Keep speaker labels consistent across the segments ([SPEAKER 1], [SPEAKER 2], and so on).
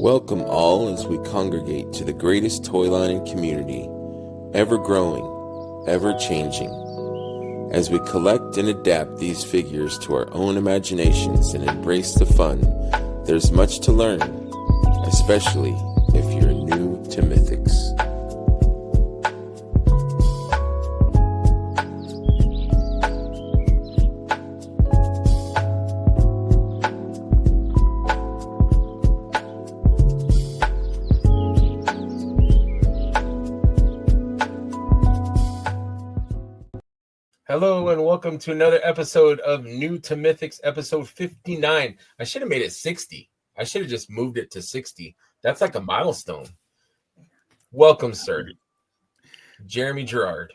[SPEAKER 1] Welcome all as we congregate to the greatest toy line in community, ever growing, ever changing. As we collect and adapt these figures to our own imaginations and embrace the fun, there's much to learn, especially if you're new to Mythics. Hello and welcome to another episode of New to Mythics, episode 59. I should have made it 60. I should have just moved it to 60. That's like a milestone. Welcome, sir. Jeremy Girard.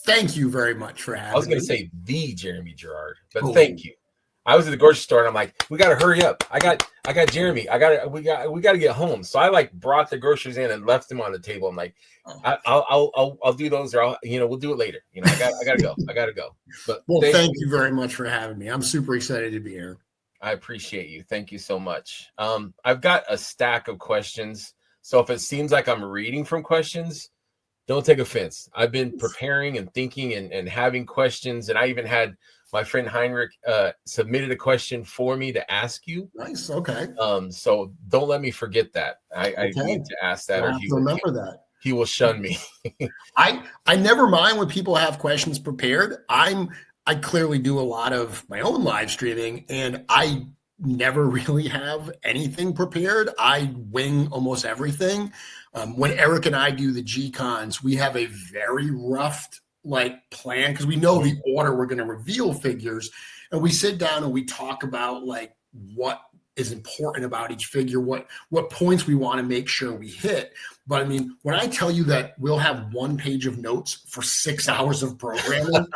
[SPEAKER 2] Thank you very much for having me.
[SPEAKER 1] I was going to say the Jeremy Girard, but thank you. I was at the grocery store and I'm like, we got to hurry up. I got Jeremy. We got to get home. So I brought the groceries in and left them on the table. I'm like, I'll do those, or we'll do it later. I gotta go. But
[SPEAKER 2] thank you very much for having me. I'm super excited to be here.
[SPEAKER 1] I appreciate you. Thank you so much. I've got a stack of questions. So if it seems like I'm reading from questions, don't take offense. I've been preparing and thinking and having questions, and I even had my friend Heinrich submitted a question for me to ask you.
[SPEAKER 2] Nice. Okay.
[SPEAKER 1] So don't let me forget that. I need to ask that, or he will shun me.
[SPEAKER 2] I never mind when people have questions prepared. I clearly do a lot of my own live streaming, and I never really have anything prepared. I wing almost everything. When Eric and I do the G-Cons, we have a very rough plan because we know the order we're going to reveal figures, and we sit down and we talk about what is important about each figure, what points we want to make sure we hit. But I mean, when I tell you that we'll have one page of notes for 6 hours of programming,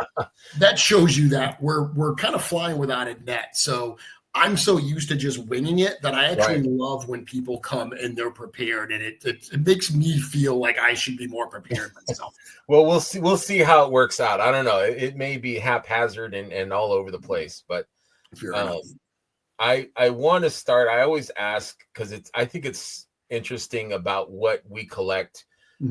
[SPEAKER 2] that shows you that we're kind of flying without a net. So I'm so used to just winging it that I actually love when people come and they're prepared, and it makes me feel like I should be more prepared myself.
[SPEAKER 1] Well, we'll see how it works out. I don't know. It may be haphazard and all over the place, but I want to start. I always ask because I think it's interesting about what we collect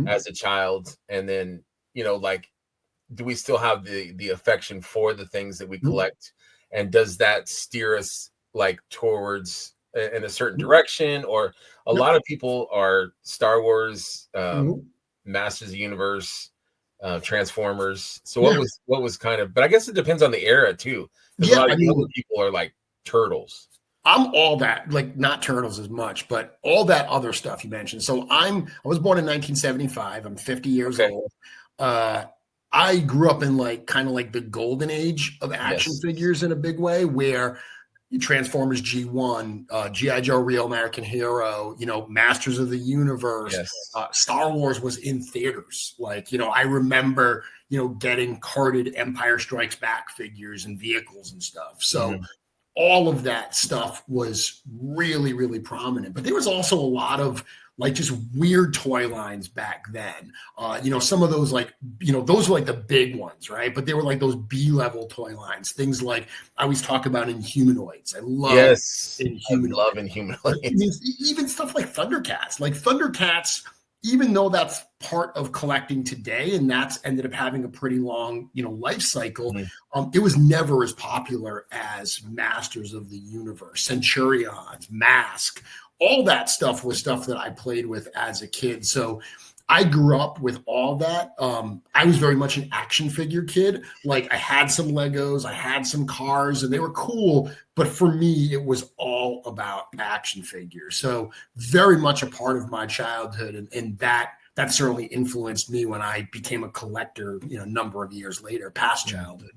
[SPEAKER 1] as a child, and then do we still have the affection for the things that we collect, and does that steer us towards in a certain direction? Or a lot of people are Star Wars, Masters of the Universe, Transformers. So what was kind of, but I guess it depends on the era too. A lot of people are like Turtles.
[SPEAKER 2] I'm all that, not Turtles as much, but all that other stuff you mentioned. So I was born in 1975. I'm 50 years old. I grew up in kind of the golden age of action figures in a big way, where Transformers G1, G.I. Joe Real American Hero, Masters of the Universe, Star Wars was in theaters. I remember, getting carded Empire Strikes Back figures and vehicles and stuff. So all of that stuff was really, really prominent. But there was also a lot of just weird toy lines back then. Some of those those were the big ones, right? But they were those B-level toy lines. Things I always talk about Inhumanoids. I love Inhumanoids.
[SPEAKER 1] I love Inhumanoids.
[SPEAKER 2] Even stuff like Thundercats. Thundercats, even though that's part of collecting today, and that's ended up having a pretty long, life cycle, it was never as popular as Masters of the Universe, Centurions, Mask. All that stuff was stuff that I played with as a kid. So I grew up with all that. I was very much an action figure kid. I had some Legos, I had some cars, and they were cool. But for me, it was all about action figures. So very much a part of my childhood. And that certainly influenced me when I became a collector, a number of years later, past childhood.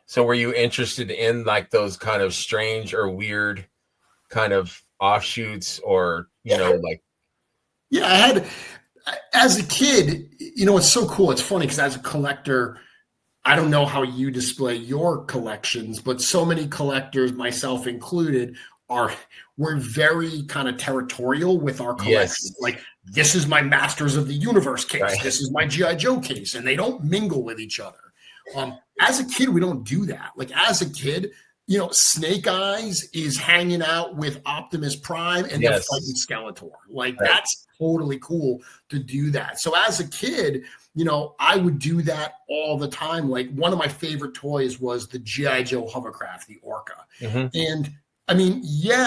[SPEAKER 1] So were you interested in those kind of strange or weird kind of offshoots, or
[SPEAKER 2] I had, as a kid, it's so cool. It's funny because as a collector, I don't know how you display your collections, but so many collectors, myself included, we're very kind of territorial with our collections. This is my Masters of the Universe case, this is my G.I. Joe case, and they don't mingle with each other. As a kid, we don't do that. As a kid, Snake Eyes is hanging out with Optimus Prime and they're fighting Skeletor. Like that's totally cool to do that. So as a kid, I would do that all the time. Like one of my favorite toys was the G.I. Joe hovercraft, the Orca. And I mean,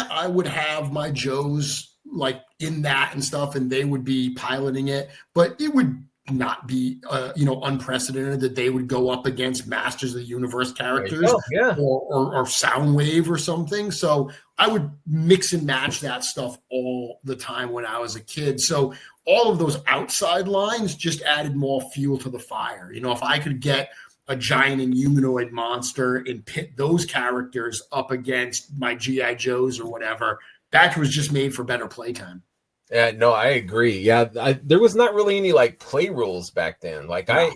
[SPEAKER 2] I would have my Joes like in that and stuff, and they would be piloting it, but it would not be unprecedented that they would go up against Masters of the Universe characters or Soundwave or something. So I would mix and match that stuff all the time when I was a kid. So all of those outside lines just added more fuel to the fire. If I could get a giant and humanoid monster and pit those characters up against my G.I. Joes or whatever, that was just made for better playtime.
[SPEAKER 1] Yeah, no, I agree. Yeah, there was not really any like play rules back then. Like I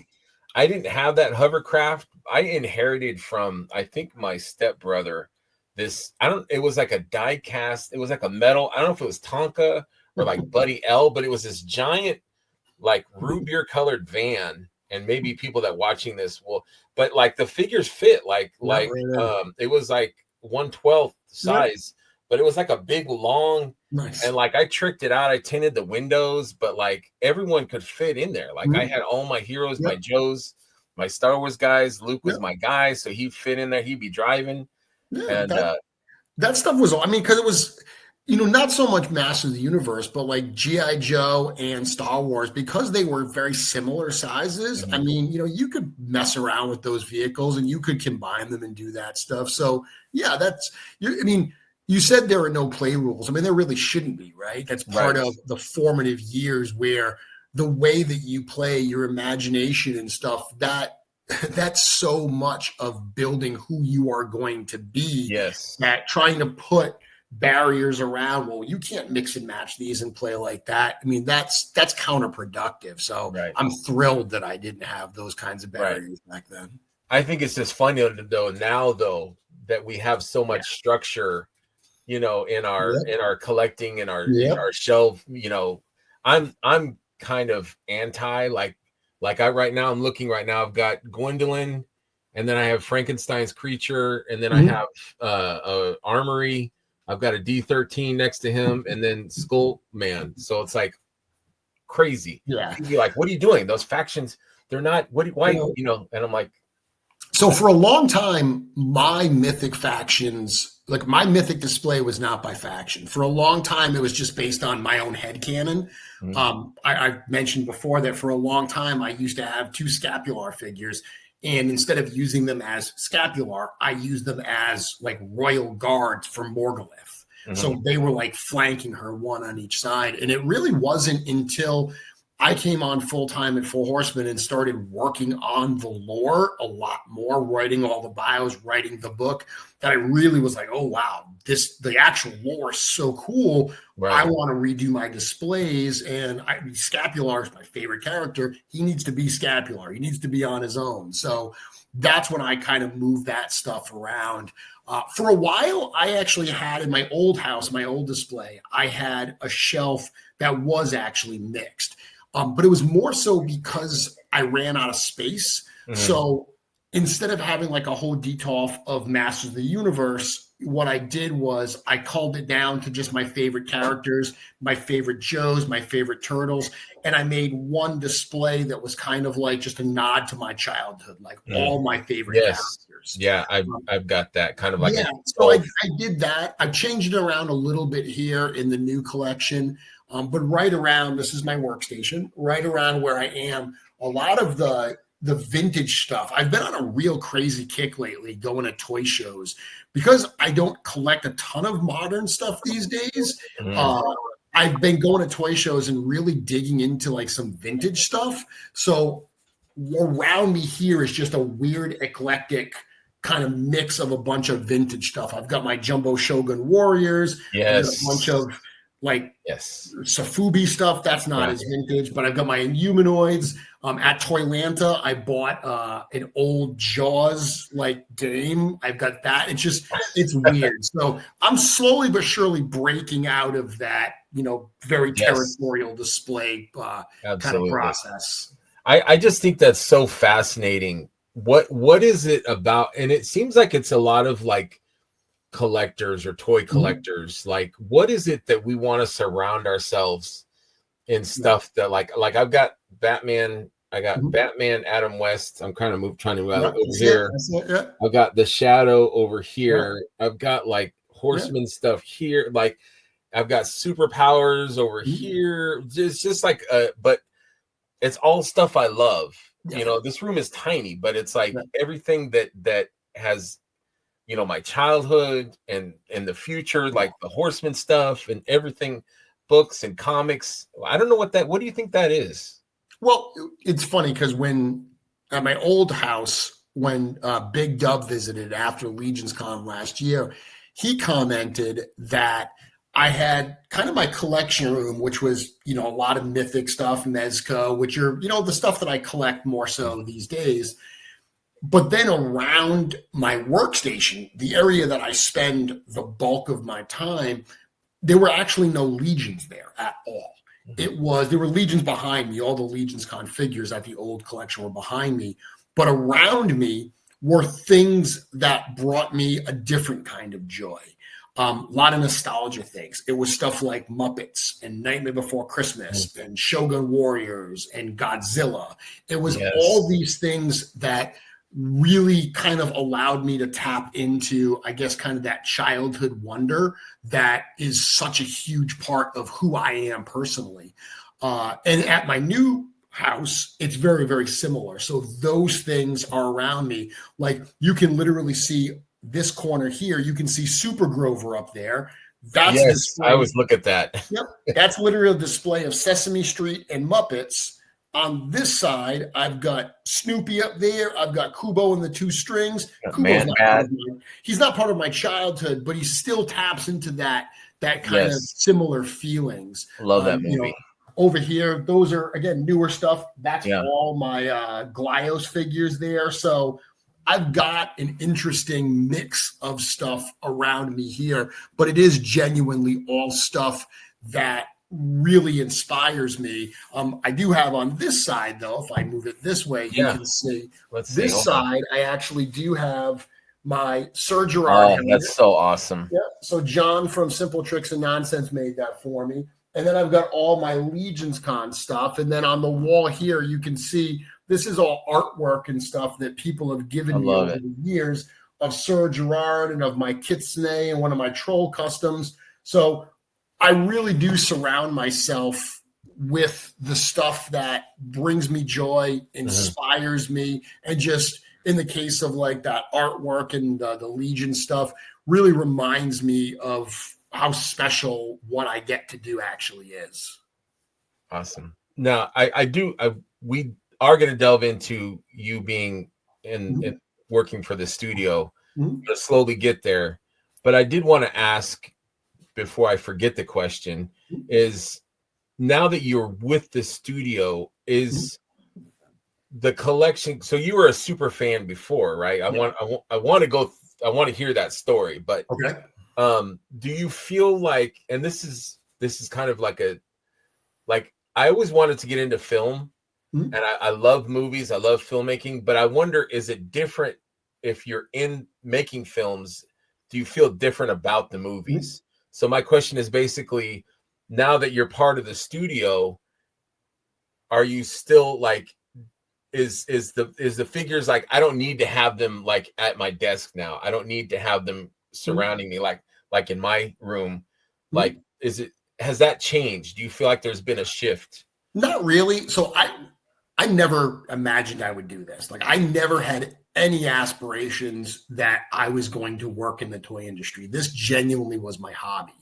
[SPEAKER 1] didn't have that hovercraft. I inherited from, I think, my stepbrother it was like a die cast. It was like a metal. I don't know if it was Tonka or like Buddy L, but it was this giant, like root beer colored van. And maybe people that watching this but like the figures fit it was like 1/12 size, but it was like a big long. Nice. And like I tricked it out. I tinted the windows, but like everyone could fit in there. Like I had all my heroes, my Joes, my Star Wars guys. Luke was my guy, so he'd fit in there. He'd be driving. And
[SPEAKER 2] that stuff was, because it was, not so much Masters of the Universe, but like G.I. Joe and Star Wars, because they were very similar sizes. I mean, you could mess around with those vehicles and you could combine them and do that stuff. So you said there are no play rules. I mean, there really shouldn't be, right? That's part of the formative years where the way that you play, your imagination and stuff, that's so much of building who you are going to be.
[SPEAKER 1] Yes.
[SPEAKER 2] That trying to put barriers around, well, you can't mix and match these and play like that. I mean, that's counterproductive. So I'm thrilled that I didn't have those kinds of barriers back then. I
[SPEAKER 1] think it's just funny though, that we have so much structure, in our collecting, in our shelf. I'm kind of anti, like I'm looking right now, I've got Gwendolyn, and then I have Frankenstein's creature, and then I have a armory. I've got a D13 next to him, and then Skull Man. So it's like crazy.
[SPEAKER 2] Yeah.
[SPEAKER 1] You'd be like, what are you doing? Those factions, they're not, why, and I'm like.
[SPEAKER 2] So for a long time, my Mythic factions, like my Mythic display was not by faction. For a long time, it was just based on my own headcanon. I mentioned before that for a long time, I used to have 2 Scapular figures. And instead of using them as Scapular, I used them as like royal guards for Morgulith. So they were like flanking her, one on each side. And it really wasn't until I came on full-time at Full Horseman and started working on the lore a lot more, writing all the bios, writing the book, that I really was like, oh, wow, the actual lore is so cool. I want to redo my displays. And Scapular is my favorite character. He needs to be Scapular. He needs to be on his own. So that's when I kind of moved that stuff around. For a while, I actually had in my old house, my old display, I had a shelf that was actually mixed. But it was more so because I ran out of space. So instead of having like a whole detolf of Masters of the Universe, what I did was I called it down to just my favorite characters, my favorite Joes, my favorite Turtles. And I made one display that was kind of like just a nod to my childhood, like all my favorite characters.
[SPEAKER 1] Yeah, I've got that kind of like.
[SPEAKER 2] Yeah, so I did that. I changed it around a little bit here in the new collection. But right around, this is my workstation, right around where I am, a lot of the vintage stuff. I've been on a real crazy kick lately going to toy shows because I don't collect a ton of modern stuff these days. I've been going to toy shows and really digging into like some vintage stuff. So around me here is just a weird, eclectic kind of mix of a bunch of vintage stuff. I've got my Jumbo Shogun Warriors, a bunch of like Safubi stuff that's not as vintage, but I've got my Inhumanoids. At Toylanta, I bought an old Jaws like game. I've got that. It's weird. So I'm slowly but surely breaking out of that, very territorial display kind of process.
[SPEAKER 1] I just think that's so fascinating. What is it about? And it seems like it's a lot of like collectors or toy collectors, like what is it that we want to surround ourselves in stuff that like I've got Batman, I got Batman, Adam West. I'm kind of trying to move over here. I've got the Shadow over here. I've got like Horseman stuff here. Like I've got superpowers over here. Just like but it's all stuff I love. You know, this room is tiny, but it's like everything that has, you know, my childhood and the future, like the Horseman stuff and everything, books and comics. I don't know what do you think that is?
[SPEAKER 2] Well, it's funny because when at my old house, when Big Dub visited after Legion's Con last year, he commented that I had kind of my collection room, which was, you know, a lot of Mythic stuff, Mezco, which are, you know, the stuff that I collect more so these days. But then around my workstation, the area that I spend the bulk of my time, there were actually no Legions there at all. There were Legions behind me. All the Legions Con figures at the old collection were behind me. But around me were things that brought me a different kind of joy. A lot of nostalgia things. It was stuff like Muppets and Nightmare Before Christmas and Shogun Warriors and Godzilla. It was all these things that really kind of allowed me to tap into, I guess, kind of that childhood wonder that is such a huge part of who I am personally. And at my new house, it's very, very similar. So those things are around me. Like you can literally see this corner here. You can see Super Grover up there.
[SPEAKER 1] That's I always look at that.
[SPEAKER 2] That's literally a display of Sesame Street and Muppets. On this side, I've got Snoopy up there. I've got Kubo and the Two Strings. He's not part of my childhood, but he still taps into that kind of similar feelings.
[SPEAKER 1] Love that movie.
[SPEAKER 2] You know, over here, those are, again, newer stuff. That's all my Glyos figures there. So I've got an interesting mix of stuff around me here, but it is genuinely all stuff that really inspires me. I do have on this side, though, if I move it this way, you can see this side. I actually do have my Sir Girard.
[SPEAKER 1] Oh, that's so awesome.
[SPEAKER 2] Yeah. So John from Simple Tricks and Nonsense made that for me. And then I've got all my Legions Con stuff. And then on the wall here, you can see this is all artwork and stuff that people have given me over the years of Sir Girard and of my Kitsune and one of my Troll customs. So I really do surround myself with the stuff that brings me joy, inspires me, and just in the case of like that artwork and the Legion stuff, really reminds me of how special what I get to do actually is.
[SPEAKER 1] Awesome. Now, we are going to delve into you being in working for the studio. To slowly get there, but I did want to ask, before I forget the question, is now that you're with the studio, is the collection, so you were a super fan before, right? I want to hear that story, but do you feel like, and this is kind of like I always wanted to get into film, and I love movies, I love filmmaking, but I wonder, is it different if you're in making films? Do you feel different about the movies? So my question is basically, now that you're part of the studio, are you still like, is the figures like, I don't need to have them like at my desk now. I don't need to have them surrounding me like in my room. Like, has that changed? Do you feel like there's been a shift?
[SPEAKER 2] Not really. So I never imagined I would do this. Like I never had any aspirations that I was going to work in the toy industry. This genuinely was my hobby.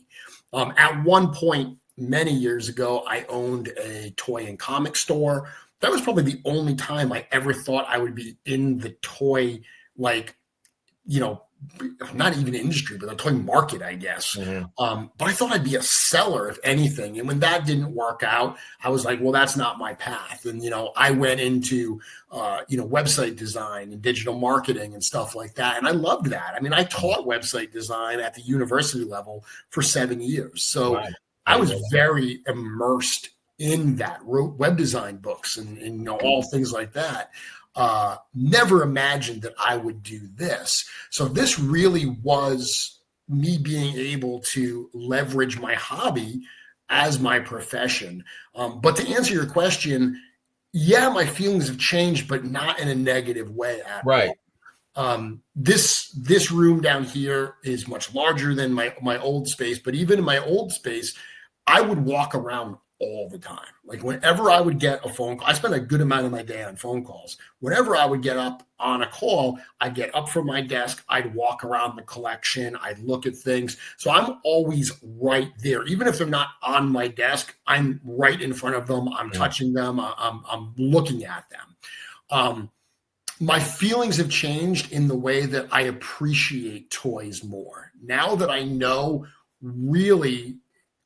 [SPEAKER 2] At one point, many years ago, I owned a toy and comic store. That was probably the only time I ever thought I would be in the toy, like, you know, not even industry, but the toy market, I guess. But I thought I'd be a seller, if anything. And when that didn't work out, I was like, well, that's not my path. And, you know, I went into, website design and digital marketing and stuff like that. And I loved that. I mean, I taught website design at the university level for 7 years. So I was very immersed in that, wrote web design books and all things like that. Never imagined that I would do this. So this really was me being able to leverage my hobby as my profession. But to answer your question, yeah, my feelings have changed, but not in a negative way at
[SPEAKER 1] Right.
[SPEAKER 2] all. This room down here is much larger than my old space, but even in my old space, I would walk around all the time. Like whenever I would get a phone call, I spent a good amount of my day on phone calls. Whenever I would get up on a call, I'd get up from my desk, I'd walk around the collection, I'd look at things. So I'm always right there. Even if they're not on my desk, I'm right in front of them. I'm touching them. I'm looking at them. My feelings have changed in the way that I appreciate toys more. Now that I know really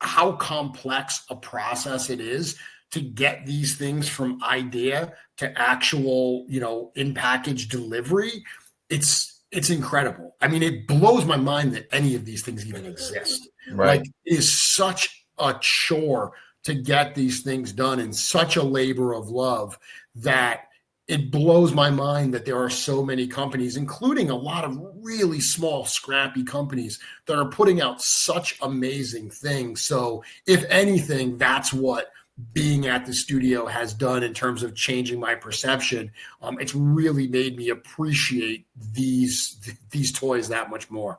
[SPEAKER 2] how complex a process it is to get these things from idea to actual, in package delivery, it's incredible. I mean, it blows my mind that any of these things even exist.
[SPEAKER 1] Right.
[SPEAKER 2] Like, it is such a chore to get these things done and such a labor of love that it blows my mind that there are so many companies, including a lot of really small, scrappy companies, that are putting out such amazing things. So if anything, that's what being at the studio has done in terms of changing my perception. It's really made me appreciate these toys that much more.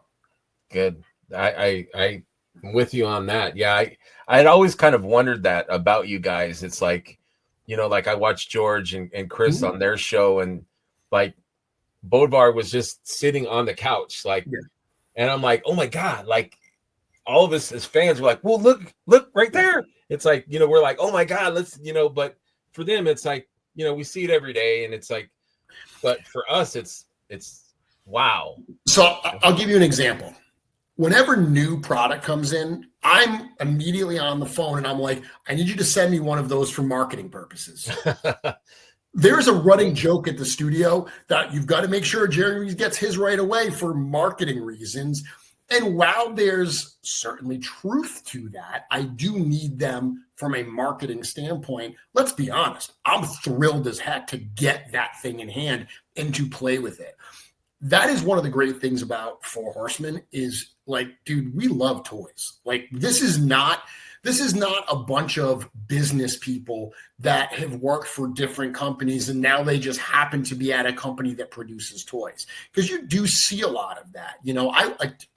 [SPEAKER 1] Good. I'm with you on that. Yeah, I'd always kind of wondered that about you guys. It's like, like I watched George and Chris on their show, and like Bodvar was just sitting on the couch, like, and I'm like, oh my God, like all of us as fans were like, well, look right there. It's like, we're like, oh my God, let's, but for them, it's like, we see it every day, and it's like, but for us, it's wow.
[SPEAKER 2] So I'll give you an example. Whenever new product comes in, I'm immediately on the phone and I'm like, I need you to send me one of those for marketing purposes. There's a running joke at the studio that you've got to make sure Jeremy gets his right away for marketing reasons. And while there's certainly truth to that, I do need them from a marketing standpoint. Let's be honest. I'm thrilled as heck to get that thing in hand and to play with it. That is one of the great things about Four Horsemen is, like, dude, we love toys. Like, this is not a bunch of business people that have worked for different companies and now they just happen to be at a company that produces toys. Because you do see a lot of that.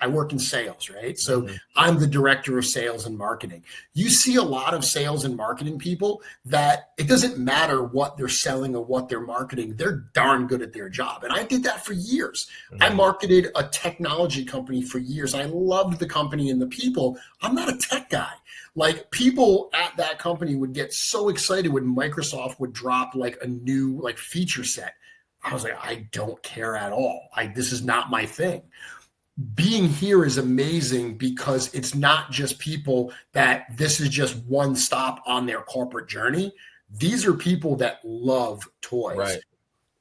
[SPEAKER 2] I work in sales, right? So I'm the director of sales and marketing. You see a lot of sales and marketing people that it doesn't matter what they're selling or what they're marketing. They're darn good at their job. And I did that for years. I marketed a technology company for years. I loved the company and the people. I'm not a tech guy. Like, people at that company would get so excited when Microsoft would drop like a new like feature set. I was like, I don't care at all. This is not my thing. Being here is amazing because it's not just people that this is just one stop on their corporate journey. These are people that love toys.
[SPEAKER 1] Right.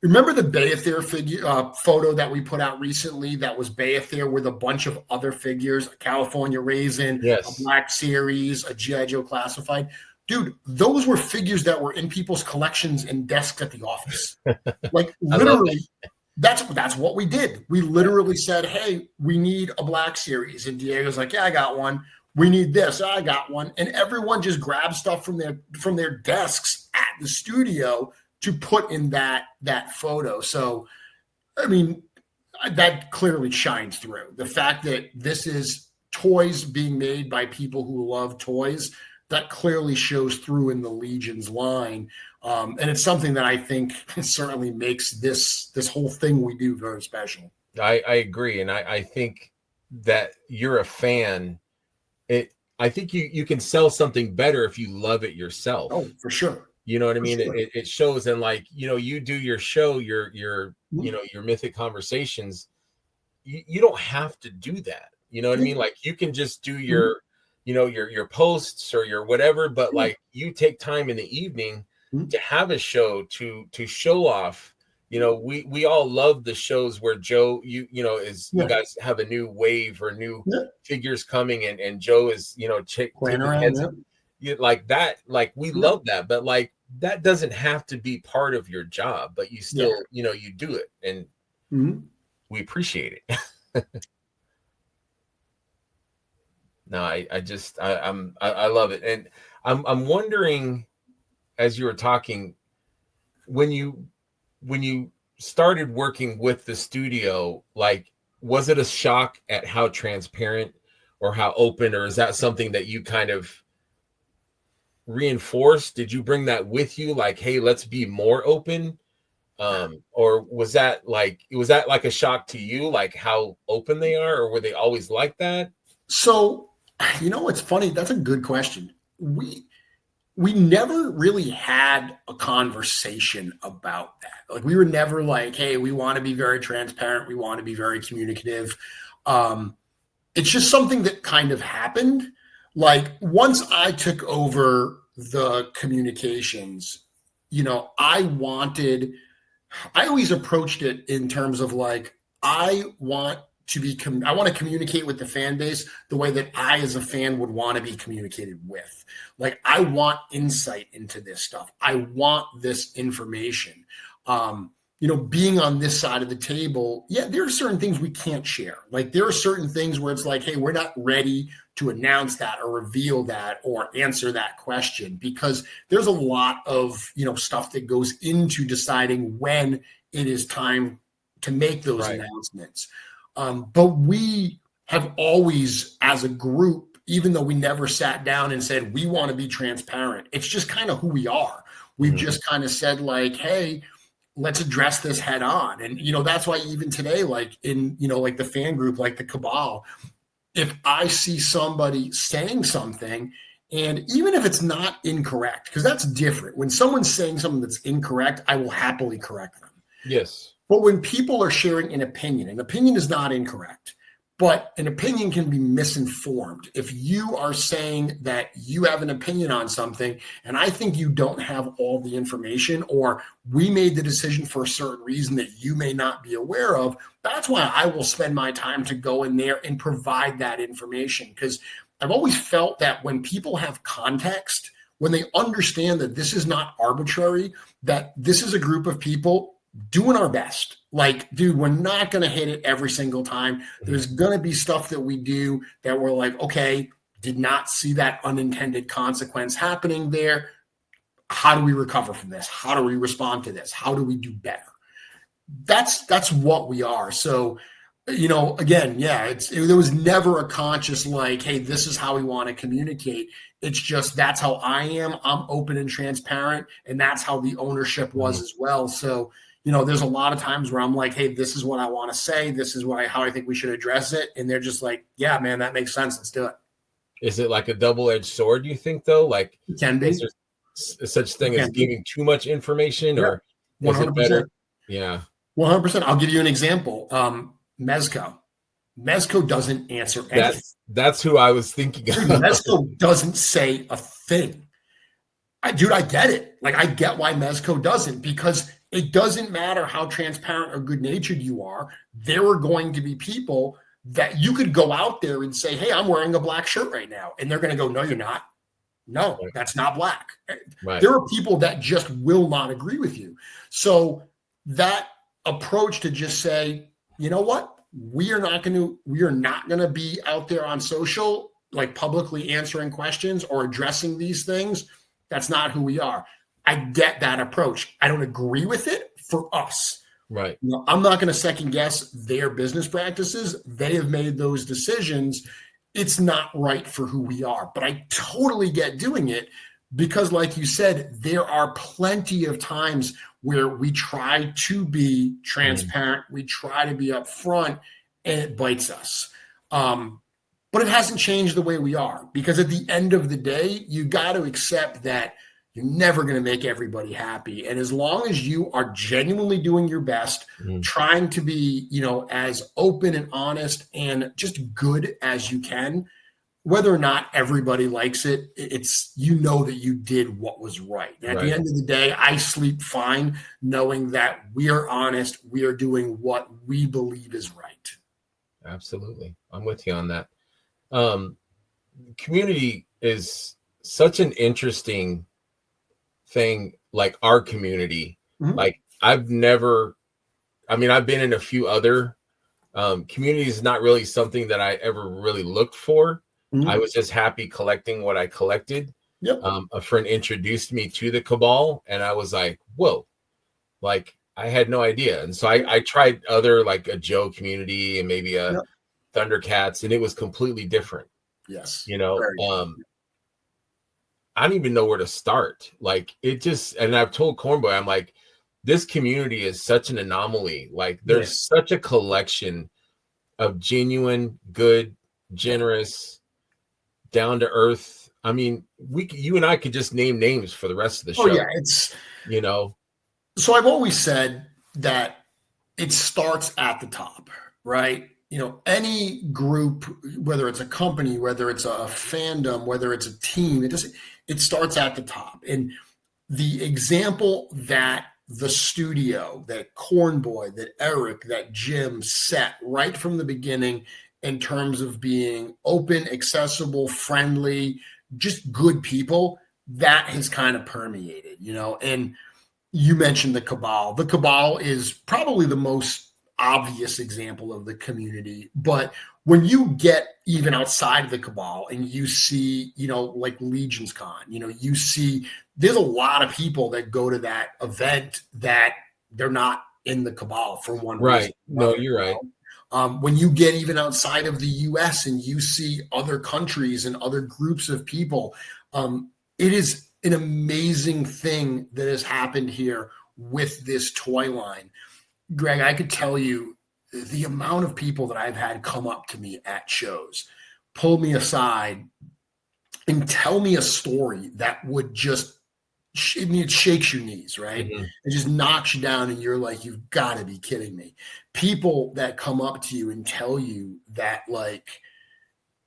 [SPEAKER 2] Remember the Bayathere photo that we put out recently that was Bayathere with a bunch of other figures, a California Raisin, a Black Series, a G.I. Joe Classified? Dude, those were figures that were in people's collections and desks at the office. Like, literally, that's what we did. We literally said, hey, we need a Black Series. And Diego's like, yeah, I got one. We need this. I got one. And everyone just grabbed stuff from their desks at the studio to put in that photo. So, I mean, that clearly shines through. The fact that this is toys being made by people who love toys, that clearly shows through in the Legion's line. And it's something that I think certainly makes this whole thing we do very special.
[SPEAKER 1] I agree. And I think that you're a fan. I think you can sell something better if you love it yourself.
[SPEAKER 2] Oh, for sure.
[SPEAKER 1] You know what I mean?
[SPEAKER 2] Sure.
[SPEAKER 1] It shows. And like, you do your show, your Mythic Conversations. You don't have to do that. You know what I mean? Like, you can just do your, your posts or your whatever, but like, you take time in the evening to have a show to show off. We all love the shows where Joe, you guys have a new wave or new figures coming, and Joe is, taking heads up. Like that, like, we love that, but like, that doesn't have to be part of your job, but you still, you do it, and we appreciate it. No, I love it. And I'm wondering, as you were talking, when you started working with the studio, like, was it a shock at how transparent or how open, or is that something that you kind of reinforced? Did you bring that with you, like, hey, let's be more open? Or was that like a shock to you, like how open they are, or were they always like that?
[SPEAKER 2] So, what's funny? That's a good question. We never really had a conversation about that. Like, we were never like, hey, we want to be very transparent. We want to be very communicative. It's just something that kind of happened. Like, once I took over the communications, I always approached it in terms of like, I want I want to communicate with the fan base the way that I, as a fan, would want to be communicated with. Like, I want insight into this stuff. I want this information. Being on this side of the table, yeah, there are certain things we can't share. Like, there are certain things where it's like, hey, we're not ready to announce that or reveal that or answer that question, because there's a lot of, stuff that goes into deciding when it is time to make those announcements. But we have always, as a group, even though we never sat down and said, we want to be transparent, it's just kind of who we are. We've just kind of said, like, hey, let's address this head on. And, that's why even today, like in, like the fan group, like the Cabal, if I see somebody saying something, and even if it's not incorrect, because that's different. When someone's saying something that's incorrect, I will happily correct them.
[SPEAKER 1] Yes.
[SPEAKER 2] But when people are sharing an opinion is not incorrect, but an opinion can be misinformed. If you are saying that you have an opinion on something, and I think you don't have all the information, or we made the decision for a certain reason that you may not be aware of, that's why I will spend my time to go in there and provide that information. Because I've always felt that when people have context, when they understand that this is not arbitrary, that this is a group of people doing our best. Like, dude, we're not going to hit it every single time. There's going to be stuff that we do that we're like, okay, did not see that unintended consequence happening there. How do we recover from this? How do we respond to this? How do we do better? That's what we are. So, again, yeah, there was never a conscious like, hey, this is how we want to communicate. It's just, that's how I am. I'm open and transparent. And that's how the ownership was as well. So, there's a lot of times where I'm like, hey, this is what I want to say. This is how I think we should address it. And they're just like, yeah, man, that makes sense. Let's do it.
[SPEAKER 1] Is it like a double-edged sword, do you think, though? Like,
[SPEAKER 2] it can be.
[SPEAKER 1] Is there such thing as giving too much information, or
[SPEAKER 2] 100%.
[SPEAKER 1] Is it better? Yeah.
[SPEAKER 2] 100%. I'll give you an example. Mezco doesn't answer anything.
[SPEAKER 1] That's who I was thinking of.
[SPEAKER 2] Mezco doesn't say a thing. I get it. Like, I get why Mezco doesn't, because it doesn't matter how transparent or good-natured you are. There are going to be people that you could go out there and say, hey, I'm wearing a black shirt right now. And they're going to go, no, you're not. No, that's not black. Right. There are people that just will not agree with you. So that approach to just say, you know what? We are not going to be out there on social, like publicly answering questions or addressing these things. That's not who we are. I get that approach. I don't agree with it for us.
[SPEAKER 1] Right.
[SPEAKER 2] I'm not going to second guess their business practices. They have made those decisions. It's not right for who we are, but I totally get doing it, because like you said, there are plenty of times where we try to be transparent. We try to be upfront, and it bites us. But it hasn't changed the way we are, because at the end of the day, you got to accept that you're never going to make everybody happy. And as long as you are genuinely doing your best, trying to be, as open and honest and just good as you can, whether or not everybody likes it, it's, that you did what was right. And at the end of the day, I sleep fine knowing that we are honest. We are doing what we believe is right.
[SPEAKER 1] Absolutely. I'm with you on that. Community is such an interesting thing, like our community. Like, I've been in a few other communities, not really something that I ever really looked for. I was just happy collecting what I collected.
[SPEAKER 2] Yep.
[SPEAKER 1] A friend introduced me to the Cabal, and I was like, whoa, like I had no idea. And so I tried other, like a Joe Community and maybe a Thundercats, and it was completely different.
[SPEAKER 2] Yes.
[SPEAKER 1] You know, I don't even know where to start. Like it just, and I've told Cornboy, I'm like, this community is such an anomaly. Like there's such a collection of genuine, good, generous, down to earth. I mean, you and I could just name names for the rest of the show.
[SPEAKER 2] Oh yeah, it's,
[SPEAKER 1] you know.
[SPEAKER 2] So I've always said that it starts at the top, right? You know, any group, whether it's a company, whether it's a fandom, whether it's a team, it starts at the top. And the example that the studio, that Cornboy, that Eric, that Jim set right from the beginning in terms of being open, accessible, friendly, just good people, that has kind of permeated, you know. And you mentioned the Cabal. The Cabal is probably the most obvious example of the community. But when you get even outside of the Cabal and you see, you know, like Legion's Con, you know, you see there's a lot of people that go to that event that they're not in the Cabal for one reason.
[SPEAKER 1] No, you're right.
[SPEAKER 2] When you get even outside of the US and you see other countries and other groups of people, it is an amazing thing that has happened here with this toy line. Greg, I could tell you the amount of people that I've had come up to me at shows, pull me aside and tell me a story that would just, it shakes your knees, right?
[SPEAKER 1] Mm-hmm.
[SPEAKER 2] It just knocks you down and you're like, you've got to be kidding me. People that come up to you and tell you that, like,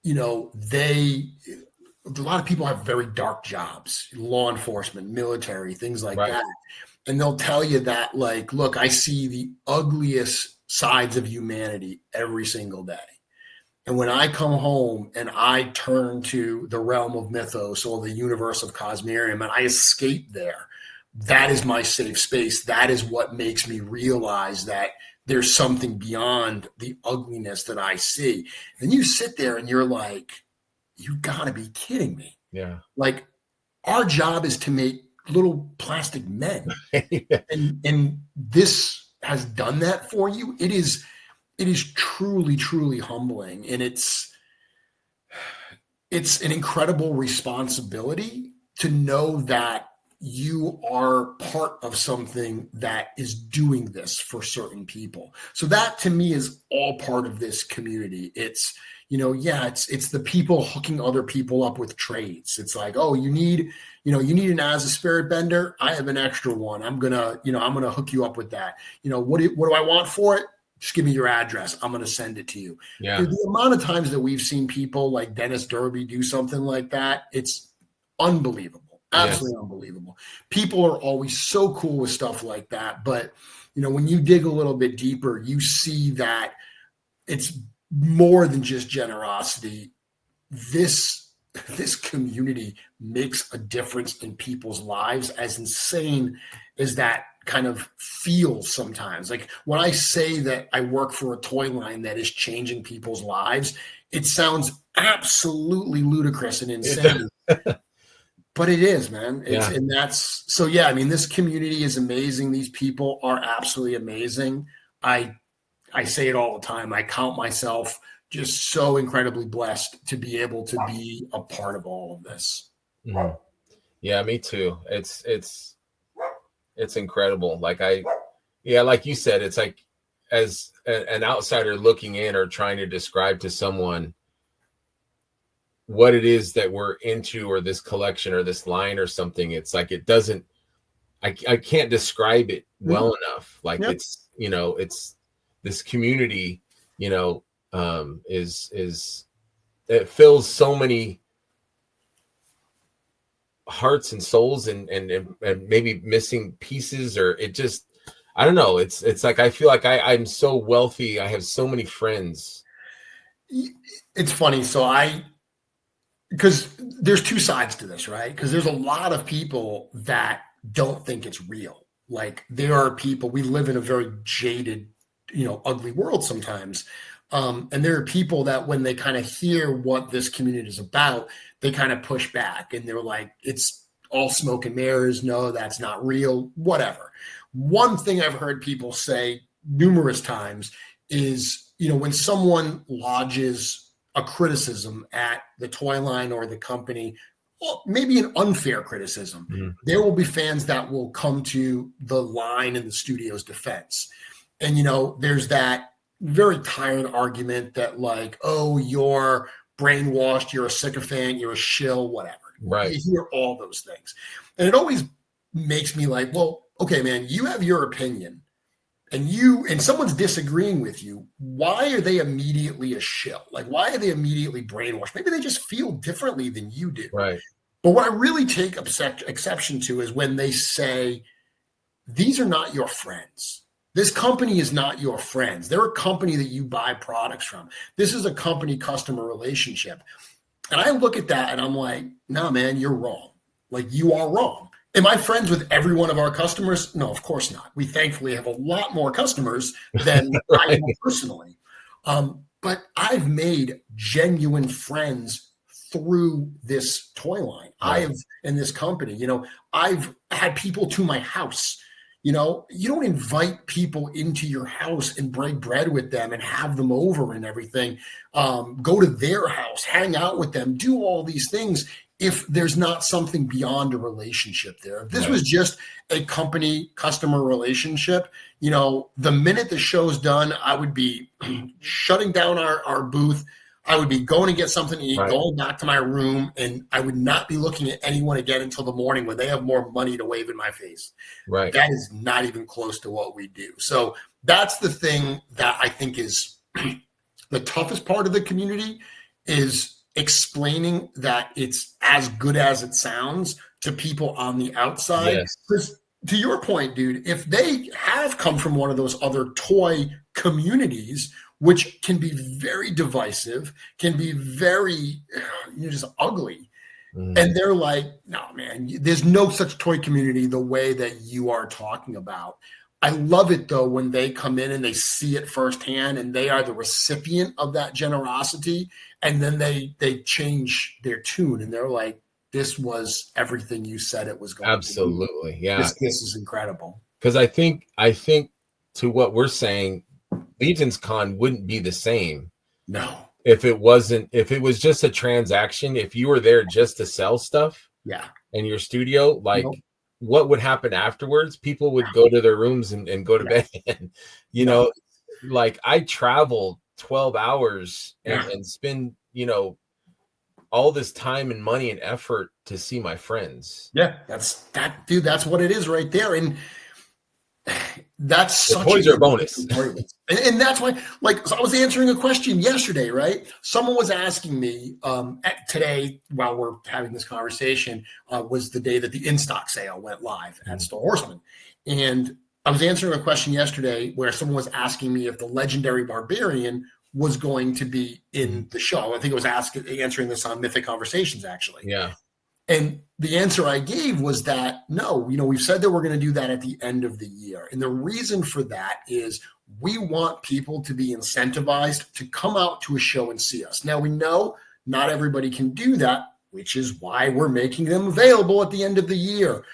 [SPEAKER 2] you know, a lot of people have very dark jobs, law enforcement, military, things like that. And they'll tell you that, like, look, I see the ugliest sides of humanity every single day. And when I come home and I turn to the realm of mythos or the universe of Cosmerium and I escape there, that is my safe space. That is what makes me realize that there's something beyond the ugliness that I see. And you sit there and you're like, you gotta be kidding me.
[SPEAKER 1] Yeah.
[SPEAKER 2] Like, our job is to make little plastic men. and this has done that for you. It is truly, truly humbling. And it's an incredible responsibility to know that you are part of something that is doing this for certain people. So that to me is all part of this community. It's, you know, it's the people hooking other people up with trades. It's like, oh, you need an as a spirit bender. I have an extra one. I'm going to hook you up with that. You know, what do I want for it? Just give me your address. I'm going to send it to you.
[SPEAKER 1] Yeah.
[SPEAKER 2] The amount of times that we've seen people like Dennis Derby do something like that, it's unbelievable. Absolutely unbelievable. People are always so cool with stuff like that. But, you know, when you dig a little bit deeper, you see that it's more than just generosity. This community makes a difference in people's lives, as insane as that kind of feels sometimes. Like when I say that I work for a toy line that is changing people's lives, it sounds absolutely ludicrous and insane. But it is, man. And that's so, yeah, I mean, this community is amazing. These people are absolutely amazing. I say it all the time. I count myself just so incredibly blessed to be able to be a part of all of this.
[SPEAKER 1] Mm-hmm. Yeah, me too. It's incredible. Like like you said, it's like as an outsider looking in or trying to describe to someone what it is that we're into or this collection or this line or something. It's like, it doesn't, I can't describe it well enough. Like it's, you know, it's this community, you know, is it fills so many hearts and souls and maybe missing pieces, or it just, I don't know. It's like, I feel like I'm so wealthy. I have so many friends.
[SPEAKER 2] It's funny. So because there's two sides to this, right? Because there's a lot of people that don't think it's real. Like there are people, we live in a very jaded, you know, ugly world sometimes. And there are people that when they kind of hear what this community is about, they kind of push back and they're like, it's all smoke and mirrors. No, that's not real, whatever. One thing I've heard people say numerous times is, when someone lodges a criticism at the toy line or the company, well, maybe an unfair criticism, there will be fans that will come to the line and the studio's defense. And, there's that very tired argument that like, oh, you're brainwashed, you're a sycophant, you're a shill, whatever.
[SPEAKER 1] Right.
[SPEAKER 2] You hear all those things. And it always makes me like, well, okay, man, you have your opinion and someone's disagreeing with you. Why are they immediately a shill? Like, why are they immediately brainwashed? Maybe they just feel differently than you do.
[SPEAKER 1] Right.
[SPEAKER 2] But what I really take exception to is when they say, these are not your friends. This company is not your friends. They're a company that you buy products from. This is a company-customer relationship. And I look at that and I'm like, no, man, you're wrong. Like, you are wrong. Am I friends with every one of our customers? No, of course not. We thankfully have a lot more customers than I am personally. But I've made genuine friends through this toy line.
[SPEAKER 1] Right.
[SPEAKER 2] In this company, I've had people to my house. You don't invite people into your house and break bread with them and have them over and everything. Go to their house, hang out with them, do all these things if there's not something beyond a relationship there. If this was just a company customer relationship, the minute the show's done, I would be shutting down our booth. I would be going to get something to eat, going back to my room, and I would not be looking at anyone again until the morning when they have more money to wave in my face.
[SPEAKER 1] Right.
[SPEAKER 2] That is not even close to what we do. So that's the thing that I think is the toughest part of the community, is explaining that it's as good as it sounds to people on the outside.
[SPEAKER 1] Yes.
[SPEAKER 2] Because to your point, dude, if they have come from one of those other toy communities, which can be very divisive, can be very just ugly. And they're like, no, man, there's no such toy community the way that you are talking about. I love it, though, when they come in and they see it firsthand and they are the recipient of that generosity. And then they change their tune and they're like, this was everything you said it was going to be.
[SPEAKER 1] Absolutely. Yeah.
[SPEAKER 2] This is incredible.
[SPEAKER 1] Because I think to what we're saying, Legions Con wouldn't be the same.
[SPEAKER 2] No. If
[SPEAKER 1] it was just a transaction, if you were there just to sell stuff in your studio, like what would happen afterwards? People would go to their rooms and go to bed. And, like I travel 12 hours and spend, all this time and money and effort to see my friends.
[SPEAKER 2] Yeah, that's what it is right there. And that's such
[SPEAKER 1] a bonus.
[SPEAKER 2] And that's why, so I was answering a question yesterday, right? Someone was asking me today while we're having this conversation was the day that the in-stock sale went live at Store Horseman. And I was answering a question yesterday where someone was asking me if the legendary barbarian was going to be in the show. I think it was answering this on Mythic Conversations, actually.
[SPEAKER 1] Yeah.
[SPEAKER 2] And the answer I gave was that, no, we've said that we're going to do that at the end of the year. And the reason for that is we want people to be incentivized to come out to a show and see us. Now, we know not everybody can do that, which is why we're making them available at the end of the year.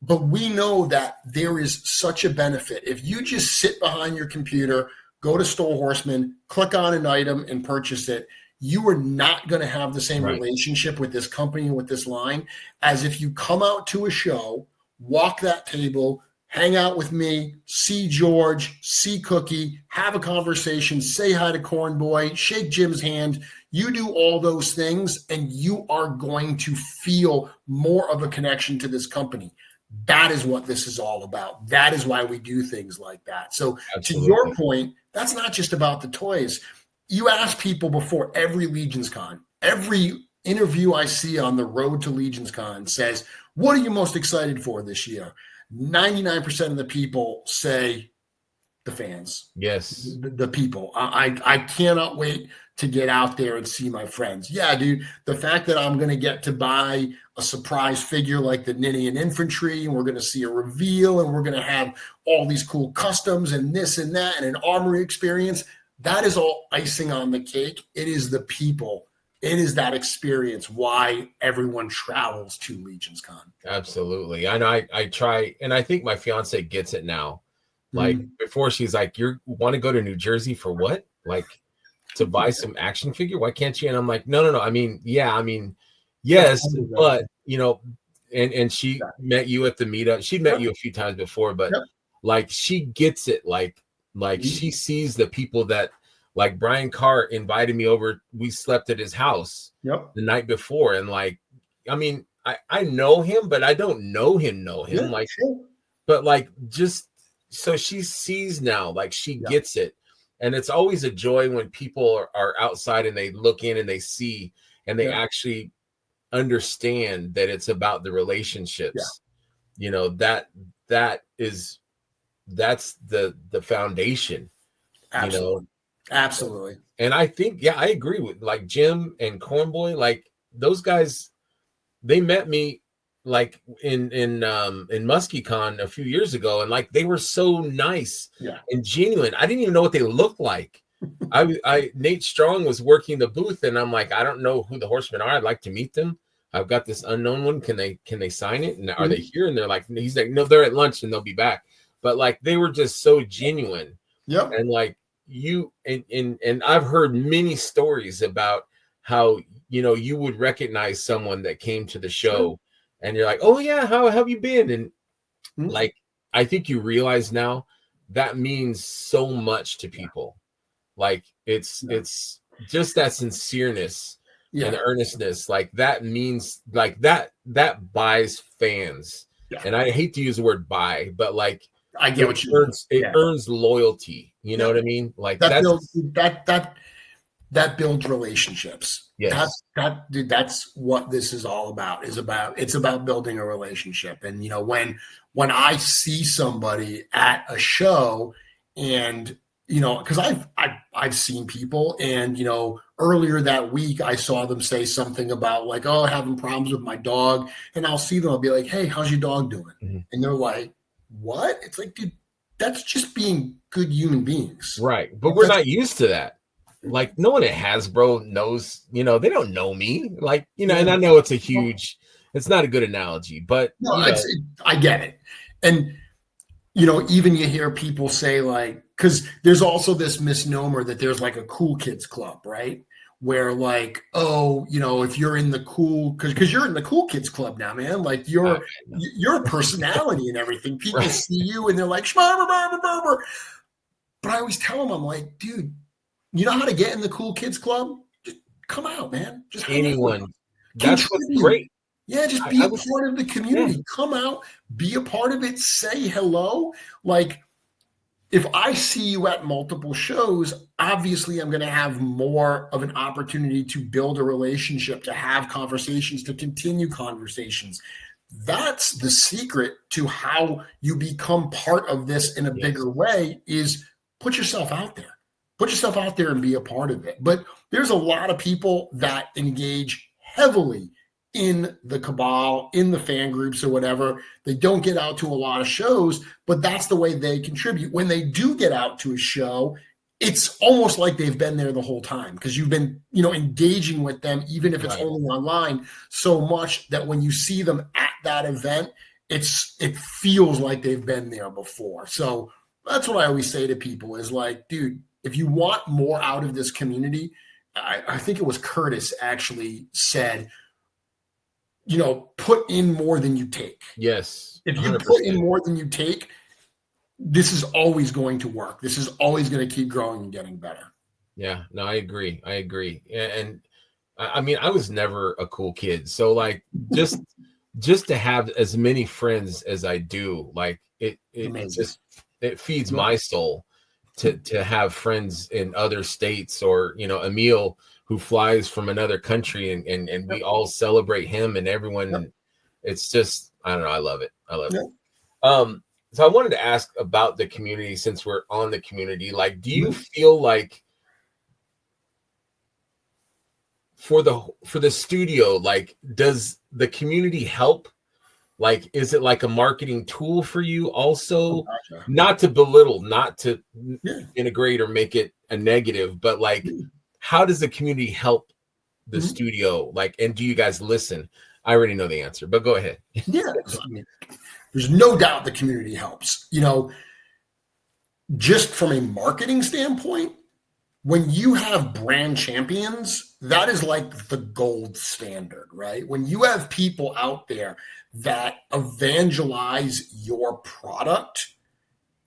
[SPEAKER 2] But we know that there is such a benefit. If you just sit behind your computer, go to Store Horseman, click on an item and purchase it, you are not going to have the same relationship with this company and with this line as if you come out to a show, walk that table, hang out with me, see George, see Cookie, have a conversation, say hi to Corn Boy, shake Jim's hand. You do all those things and you are going to feel more of a connection to this company. That is what this is all about. That is why we do things like that. So to your point, that's not just about the toys. You ask people before every Legions Con, every interview I see on the road to Legions Con says, what are you most excited for this year? 99% of the people say the fans.
[SPEAKER 1] Yes.
[SPEAKER 2] The people. I cannot wait to get out there and see my friends. Yeah, dude, the fact that I'm going to get to buy a surprise figure like the Ninian Infantry, and we're going to see a reveal, and we're going to have all these cool customs and this and that and an armory experience, that is all icing on the cake. It is the people. It is that experience why everyone travels to Legion's Con.
[SPEAKER 1] Absolutely. I know I try, and I think my fiance gets it now. Like before, she's like, "You want to go to New Jersey for what? Like to buy some action figure? Why can't you?" And I'm like, "No. I mean, yes, but and she met you at the meetup. She'd met you a few times before, but like she gets it. Like she sees the people that, like Brian Carr invited me over. We slept at his house the night before, and like, I mean, I know him, but I don't know him. Like, but like just. So she sees now, like she gets it. And it's always a joy when people are outside and they look in and they see and they actually understand that it's about the relationships. That's the foundation.
[SPEAKER 2] Absolutely.
[SPEAKER 1] And I think, I agree with like Jim and Cornboy, like those guys, they met me like in MuskyCon a few years ago, and like they were so nice and genuine. I didn't even know what they looked like. Nate Strong was working the booth, and I'm like, I don't know who the Horsemen are. I'd like to meet them. I've got this unknown one. Can they sign it? And are they here? And they're like, he's like, no, they're at lunch and they'll be back. But like they were just so genuine. And like you and I've heard many stories about how you would recognize someone that came to the show. And you're like, oh yeah, how have you been? And like, I think you realize now that means so much to people. Like it's just that sincereness and earnestness. Like that means like that buys fans. And I hate to use the word buy, but like
[SPEAKER 2] I get what you mean.
[SPEAKER 1] It earns loyalty. You know what I mean? Like
[SPEAKER 2] that builds relationships. Yes. That's what this is all about. It's about building a relationship. And when I see somebody at a show, and because I've seen people, and earlier that week I saw them say something about like, oh, having problems with my dog, and I'll see them, I'll be like, hey, how's your dog doing? And they're like, what? It's like, dude, that's just being good human beings,
[SPEAKER 1] right? But we're not used to that. Like no one at Hasbro knows, they don't know me. Like, and I know it's it's not a good analogy, but
[SPEAKER 2] no, I get it. And, even you hear people say like, because there's also this misnomer that there's like a cool kids club, right? Where like, oh, if you're in the cool, because you're in the cool kids club now, man, like you're a personality and everything. People see you and they're like, but I always tell them, I'm like, dude, you know how to get in the cool kids club? Just come out, man. Just
[SPEAKER 1] anyone. That's what's great.
[SPEAKER 2] Yeah, just be a part of the community. Yeah. Come out, be a part of it, say hello. Like, if I see you at multiple shows, obviously I'm going to have more of an opportunity to build a relationship, to have conversations, to continue conversations. That's the secret to how you become part of this in a bigger way, is put yourself out there. Put yourself out there and be a part of it. But there's a lot of people that engage heavily in the cabal, in the fan groups or whatever. They don't get out to a lot of shows, but that's the way they contribute. When they do get out to a show, it's almost like they've been there the whole time, because you've been, engaging with them, even if it's only online, so much that when you see them at that event, it feels like they've been there before. So that's what I always say to people is like, dude, if you want more out of this community, I think it was Curtis actually said, put in more than you take.
[SPEAKER 1] Yes. 100%.
[SPEAKER 2] If you put in more than you take, this is always going to work. This is always going to keep growing and getting better.
[SPEAKER 1] Yeah, no, I agree. And I mean, I was never a cool kid. So like just to have as many friends as I do, like it feeds my soul to have friends in other states, or Emil who flies from another country, and we all celebrate him, and everyone. It's just, I don't know, I love it. So I wanted to ask about the community, since we're on the community. Like, do you feel like for the studio, like, does the community help Like, is it like a marketing tool for you also?
[SPEAKER 2] Oh, gotcha.
[SPEAKER 1] Not to belittle, not to
[SPEAKER 2] Yeah.
[SPEAKER 1] integrate or make it a negative, but like, how does the community help the
[SPEAKER 2] Mhm.
[SPEAKER 1] studio? Like, and do you guys listen? I already know the answer, but go ahead.
[SPEAKER 2] Yeah. I mean, there's no doubt the community helps. Just from a marketing standpoint, when you have brand champions, that is like the gold standard, right? When you have people out there that evangelize your product,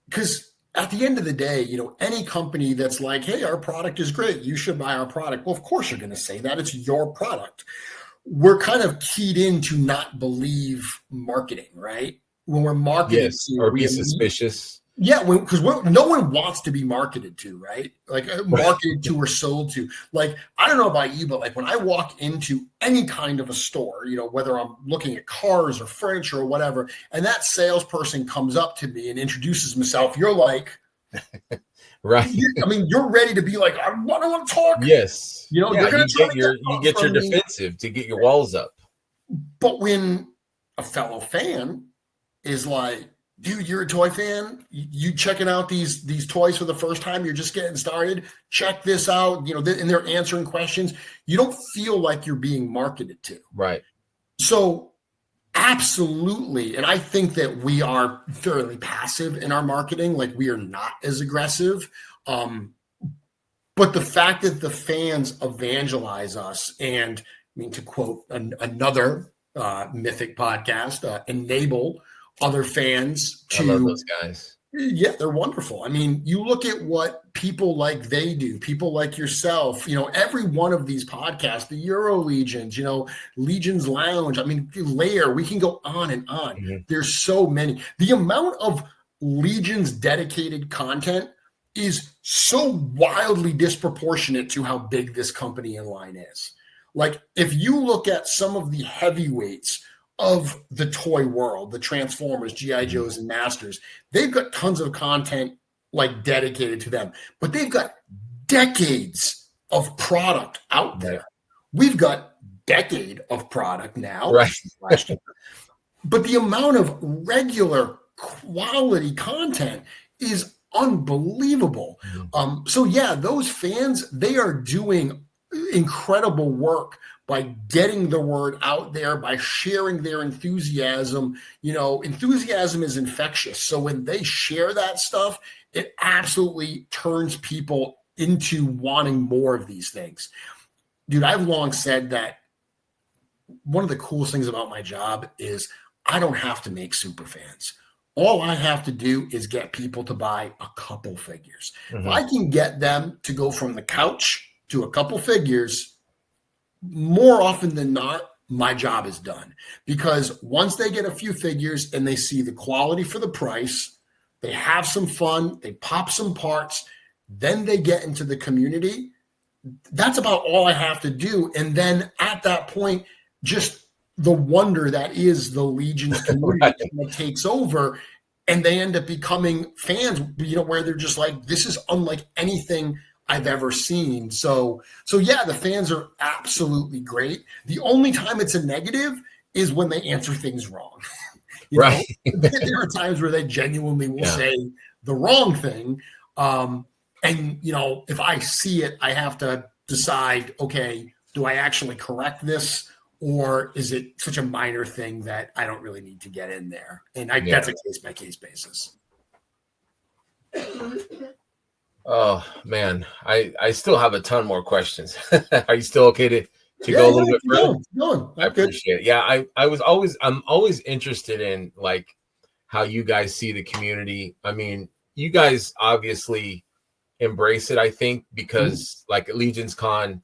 [SPEAKER 2] because at the end of the day, any company that's like, hey, our product is great, you should buy our product. Well, of course you're going to say that. It's your product. We're kind of keyed in to not believe marketing, right? When we're marketed
[SPEAKER 1] Yes,
[SPEAKER 2] to,
[SPEAKER 1] or be suspicious.
[SPEAKER 2] yeah, because no one wants to be marketed to, right? Like marketed to or sold to. Like, I don't know about you, but like when I walk into any kind of a store, whether I'm looking at cars or furniture or whatever, and that salesperson comes up to me and introduces himself, you're like,
[SPEAKER 1] right?
[SPEAKER 2] I mean, you're ready to be like, I want to talk.
[SPEAKER 1] Yes.
[SPEAKER 2] They're going to try to
[SPEAKER 1] you get your defensive to get your walls up.
[SPEAKER 2] But when a fellow fan is like, dude, you're a toy fan. You checking out these toys for the first time. You're just getting started. Check this out. And they're answering questions. You don't feel like you're being marketed to.
[SPEAKER 1] Right.
[SPEAKER 2] So absolutely. And I think that we are fairly passive in our marketing. Like we are not as aggressive. But the fact that the fans evangelize us and, I mean, to quote another Mythic podcast, enable other fans to.
[SPEAKER 1] I love those guys.
[SPEAKER 2] Yeah, they're wonderful. I mean, you look at what people like they do, people like yourself, every one of these podcasts, the Euro Legions, Legion's Lounge, I mean, Lair, we can go on and on. Mm-hmm. There's so many. The amount of Legion's dedicated content is so wildly disproportionate to how big this company in line is. Like, if you look at some of the heavyweights of the toy world, the Transformers, G.I. Joes, and Masters, they've got tons of content like dedicated to them, but they've got decades of product out there. Right. We've got decade of product now,
[SPEAKER 1] right?
[SPEAKER 2] But the amount of regular quality content is unbelievable. Mm-hmm. So yeah, those fans, they are doing incredible work by getting the word out there, by sharing their enthusiasm. Enthusiasm is infectious. So when they share that stuff, it absolutely turns people into wanting more of these things. Dude, I've long said that one of the coolest things about my job is I don't have to make super fans. All I have to do is get people to buy a couple figures. Mm-hmm. If I can get them to go from the couch to a couple figures, more often than not, my job is done. Because once they get a few figures and they see the quality for the price, they have some fun, they pop some parts, then they get into the community. That's about all I have to do. And then at that point, just the wonder that is the Legion's community right. that takes over, and they end up becoming fans, where they're just like, this is unlike anything I've ever seen. So yeah, the fans are absolutely great. The only time it's a negative is when they answer things wrong.
[SPEAKER 1] Right.
[SPEAKER 2] There are times where they genuinely will say the wrong thing. And if I see it, I have to decide, okay, do I actually correct this? Or is it such a minor thing that I don't really need to get in there? And that's a case-by-case basis.
[SPEAKER 1] Oh, man. I still have a ton more questions. Are you still okay to go a little bit further? I appreciate it. Yeah, I'm always interested in, like, how you guys see the community. I mean, you guys obviously embrace it, I think, because, like, at Legion's Con,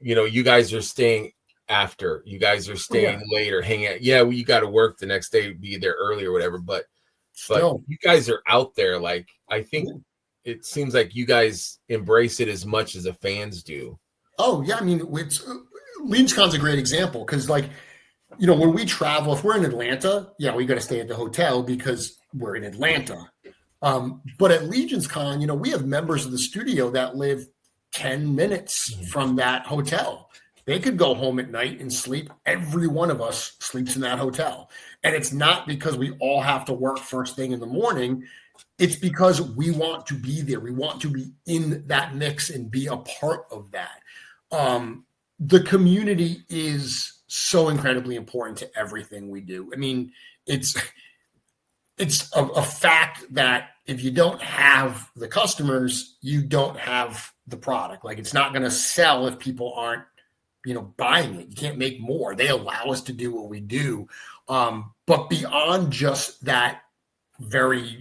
[SPEAKER 1] you guys are staying after, you guys are staying later, hanging out. Yeah, you got to work the next day, be there early or whatever, but you guys are out there. Like, I think it seems like you guys embrace it as much as the fans do.
[SPEAKER 2] Oh yeah, I mean, Legion's Con's a great example because, like, when we travel, if we're in Atlanta, we got to stay at the hotel because we're in Atlanta. But at Legion's Con, we have members of the studio that live 10 minutes from that hotel. They could go home at night and sleep. Every one of us sleeps in that hotel. And it's not because we all have to work first thing in the morning. It's because we want to be there. We want to be in that mix and be a part of that. The community is so incredibly important to everything we do. I mean, it's a fact that if you don't have the customers, you don't have the product. Like, it's not going to sell if people aren't, buying it. You can't make more. They allow us to do what we do. But beyond just that very,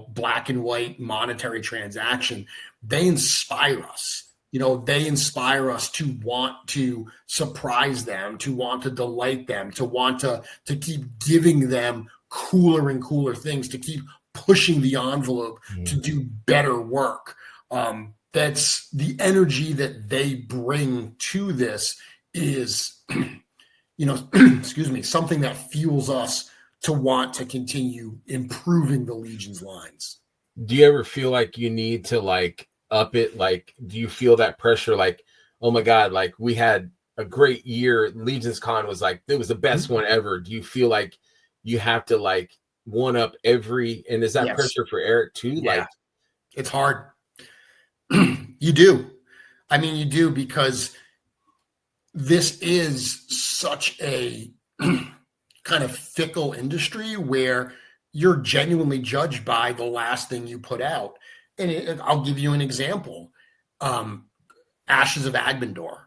[SPEAKER 2] black and white monetary transaction, they inspire us. They inspire us to want to surprise them, to want to delight them, to want to keep giving them cooler and cooler things, to keep pushing the envelope to do better work. That's the energy that they bring to this is, excuse me, something that fuels us to want to continue improving the Legion's lines.
[SPEAKER 1] Do you ever feel like you need to up it? Like, do you feel that pressure? Like, oh my God, like we had a great year. Legion's Con was it was the best one ever. Do you feel like you have to one up every, and is that pressure for Eric too?
[SPEAKER 2] Yeah. It's hard. You do. I mean, you do, because this is such a kind of fickle industry where you're genuinely judged by the last thing you put out. And I'll give you an example. Ashes of Agbendor.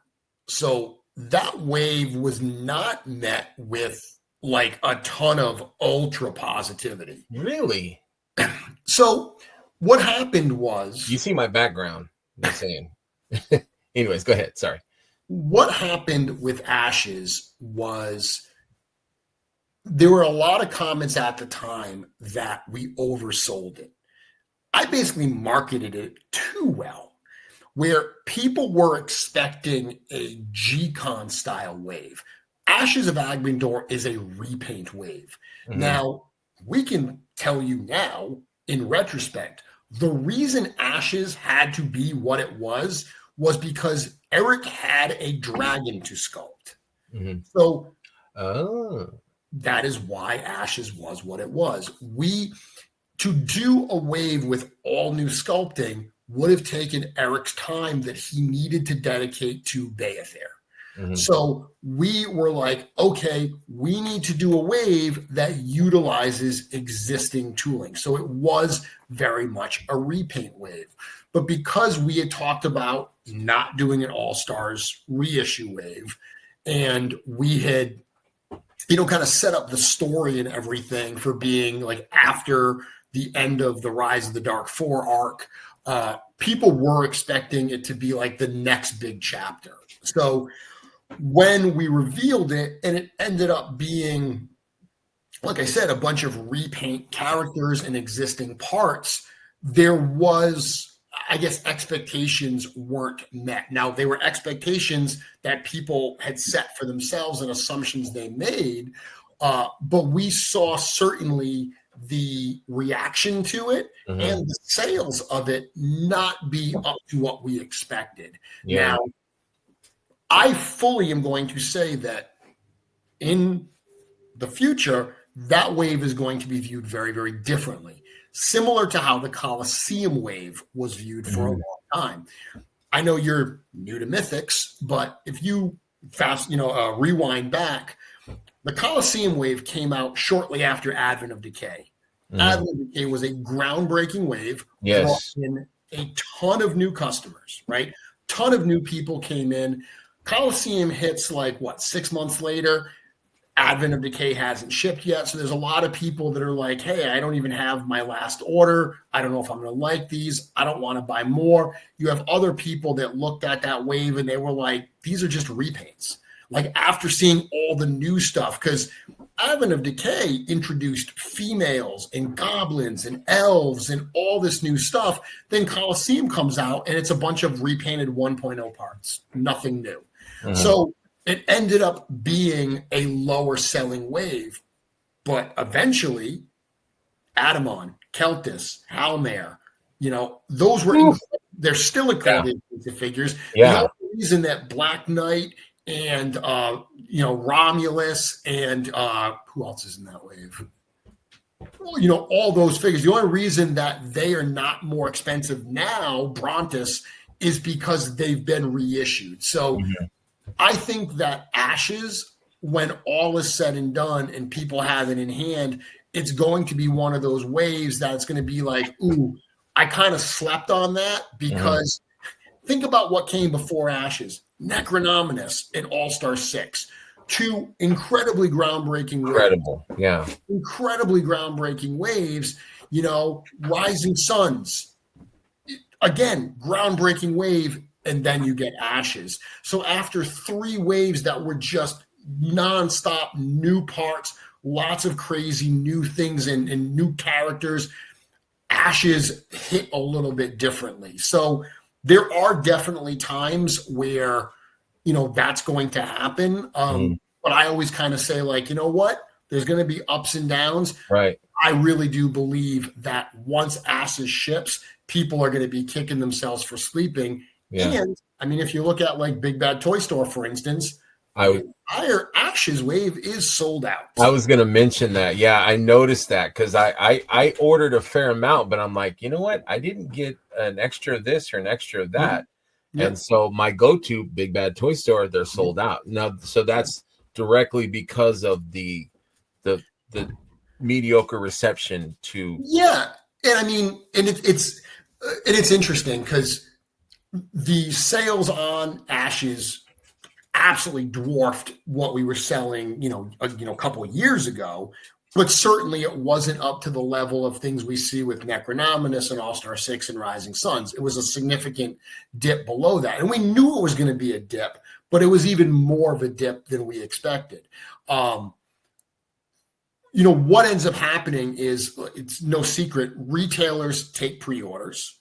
[SPEAKER 2] So that wave was not met with a ton of ultra positivity.
[SPEAKER 1] Really?
[SPEAKER 2] So what happened was...
[SPEAKER 1] You see my background, I'm saying. Anyways, go ahead. Sorry.
[SPEAKER 2] What happened with Ashes was there were a lot of comments at the time that we oversold it. I basically marketed it too well, where people were expecting a G-Con style wave. Ashes of Agbendor is a repaint wave. Mm-hmm. Now, we can tell you now, in retrospect, the reason Ashes had to be what it was because Eric had a dragon to sculpt. Mm-hmm. So that is why Ashes was what it was. To do a wave with all new sculpting would have taken Eric's time that he needed to dedicate to Baether. Mm-hmm. So we were like, okay, we need to do a wave that utilizes existing tooling. So it was very much a repaint wave. But because we had talked about not doing an All-Stars reissue wave, and we had, kind of set up the story and everything for being after the end of the Rise of the Dark 4 arc, people were expecting it to be the next big chapter. So when we revealed it, and it ended up being, like I said, a bunch of repaint characters and existing parts, there was, I guess, expectations weren't met. Now, they were expectations that people had set for themselves and assumptions they made, but we saw certainly the reaction to it and the sales of it not be up to what we expected. Yeah. Now, I fully am going to say that in the future, that wave is going to be viewed very, very differently, similar to how the Coliseum wave was viewed for a long time. I know you're new to Mythics, but if you rewind back, the Coliseum wave came out shortly after Advent of Decay. Advent of Decay was a groundbreaking wave.
[SPEAKER 1] Yes.
[SPEAKER 2] Brought in a ton of new customers, right? Ton of new people came in. Coliseum hits 6 months later. Advent of Decay hasn't shipped yet. So there's a lot of people that are like, hey, I don't even have my last order. I don't know if I'm going to like these. I don't want to buy more. You have other people that looked at that wave and they were like, these are just repaints. After seeing all the new stuff, because Advent of Decay introduced females and goblins and elves and all this new stuff. Then Coliseum comes out and it's a bunch of repainted 1.0 parts. Nothing new. Mm-hmm. So it ended up being a lower selling wave. But eventually, Adamon, Keltis, Halmare, those were they're still accredited figures. Yeah. The only reason that Black Knight and Romulus and who else is in that wave? All those figures. The only reason that they are not more expensive now, Brontus, is because they've been reissued. So I think that Ashes, when all is said and done and people have it in hand, it's going to be one of those waves that it's going to be like, ooh, I kind of slept on that because think about what came before Ashes. Necronominus and All-Star 6. Two incredibly groundbreaking waves. Incredibly groundbreaking waves. Rising Suns. Again, groundbreaking wave, and then you get Ashes. So after 3 waves that were just nonstop new parts, lots of crazy new things and new characters, Ashes hit a little bit differently. So there are definitely times where, that's going to happen. But I always kind of say, like, you know what? There's going to be ups and downs.
[SPEAKER 1] Right.
[SPEAKER 2] I really do believe that once Ashes ships, people are going to be kicking themselves for sleeping. Yeah. And I mean, if you look at like Big Bad Toy Store, for instance, the entire Ashes wave is sold out.
[SPEAKER 1] I was going to mention that. Yeah, I noticed that because I ordered a fair amount, but I'm like, you know what? I didn't get an extra of this or an extra of that. Yep. And so my go-to Big Bad Toy Store, they're sold out. Now, so that's directly because of the mediocre reception to.
[SPEAKER 2] Yeah. And I mean, and it's interesting because the sales on Ashes absolutely dwarfed what we were selling, a couple of years ago, but certainly it wasn't up to the level of things we see with Necronominus and All-Star 6 and Rising Suns. It was a significant dip below that. And we knew it was going to be a dip, but it was even more of a dip than we expected. What ends up happening is, it's no secret, retailers take pre-orders.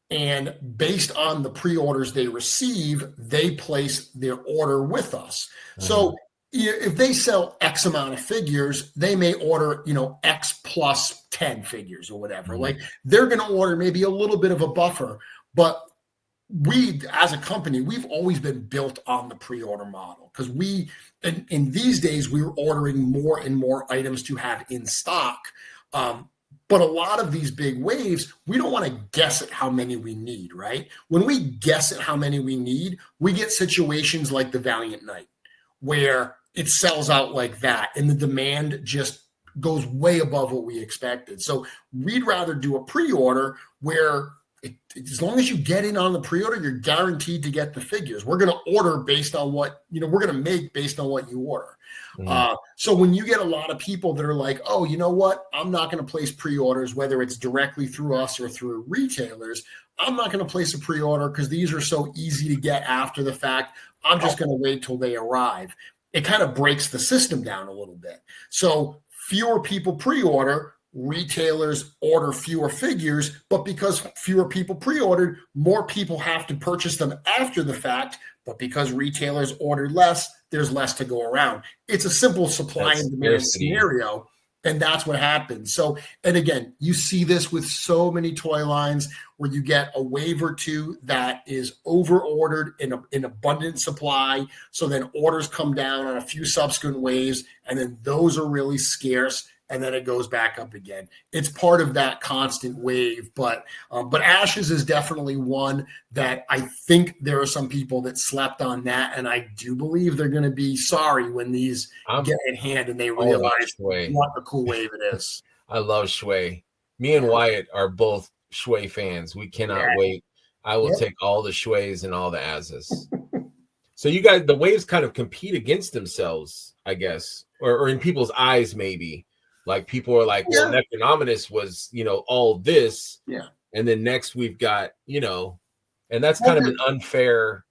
[SPEAKER 2] And based on the pre-orders they receive, they place their order with us. So if they sell X amount of figures, they may order, X plus 10 figures or whatever. Like, they're going to order maybe a little bit of a buffer. But we, as a company, we've always been built on the pre-order model because in these days, we were ordering more and more items to have in stock. But a lot of these big waves, we don't want to guess at how many we need, right? When we guess at how many we need, we get situations like the Valiant Knight, where it sells out like that and the demand just goes way above what we expected. So we'd rather do a pre-order where as long as you get in on the pre-order, you're guaranteed to get the figures. We're going to order based on what, we're going to make based on what you order. So when you get a lot of people that are like, oh, you know what? I'm not going to place pre-orders, whether it's directly through us or through retailers. I'm not going to place a pre-order because these are so easy to get after the fact. I'm just going to wait till they arrive. It kind of breaks the system down a little bit. So fewer people pre-order, retailers order fewer figures, but because fewer people pre-ordered, more people have to purchase them after the fact. But because retailers ordered less, there's less to go around. It's a simple supply and demand scenario, and that's what happens. So, and again, you see this with so many toy lines where you get a wave or two that is over-ordered in abundant supply. So then orders come down on a few subsequent waves, and then those are really scarce. And then it goes back up again. It's part of that constant wave, but Ashes is definitely one that I think there are some people that slept on that, and I do believe they're going to be sorry when these get in hand and they realize what a cool wave it is.
[SPEAKER 1] I love Shui. Me and Wyatt are both Shui fans. We cannot wait. I will take all the Shuis and all the Azes. So you guys, the waves kind of compete against themselves, I guess, or in people's eyes, maybe. Like people are like, well, Necronominus was, all this.
[SPEAKER 2] Yeah.
[SPEAKER 1] And then next we've got, and that's kind of an unfair.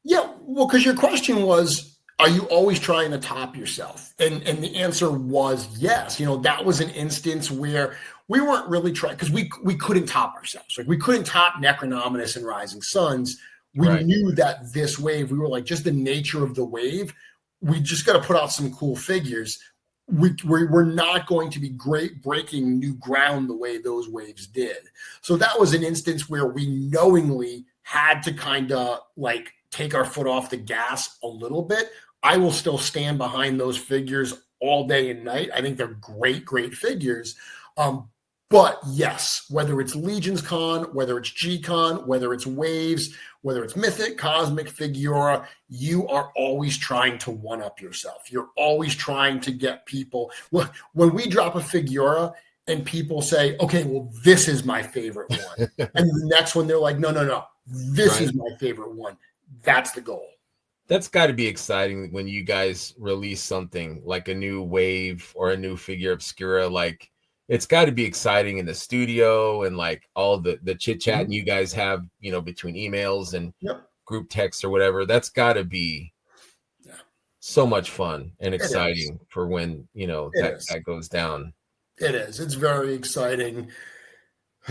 [SPEAKER 2] Yeah. Well, because your question was, are you always trying to top yourself? And the answer was yes. That was an instance where we weren't really trying because we couldn't top ourselves. Like we couldn't top Necronominus and Rising Suns. We knew that this wave, we were like, just the nature of the wave, we just got to put out some cool figures. We're not going to be great breaking new ground the way those waves did. So that was an instance where we knowingly had to kind of like take our foot off the gas a little bit. I will still stand behind those figures all day and night. I think they're great figures. But yes, whether it's Legions Con, whether it's G-Con, whether it's Waves, whether it's Mythic, Cosmic, Figura, you are always trying to one-up yourself. You're always trying to get people. When we drop a Figura and people say, okay, well, this is my favorite one. And the next one, they're like, no, this is my favorite one. That's the goal.
[SPEAKER 1] That's got to be exciting when you guys release something like a new Wave or a new Figure Obscura. Like, it's got to be exciting in the studio and like all the chit chat you guys have, between emails and group texts or whatever. That's got to be so much fun and exciting for when, that goes down.
[SPEAKER 2] It is. It's very exciting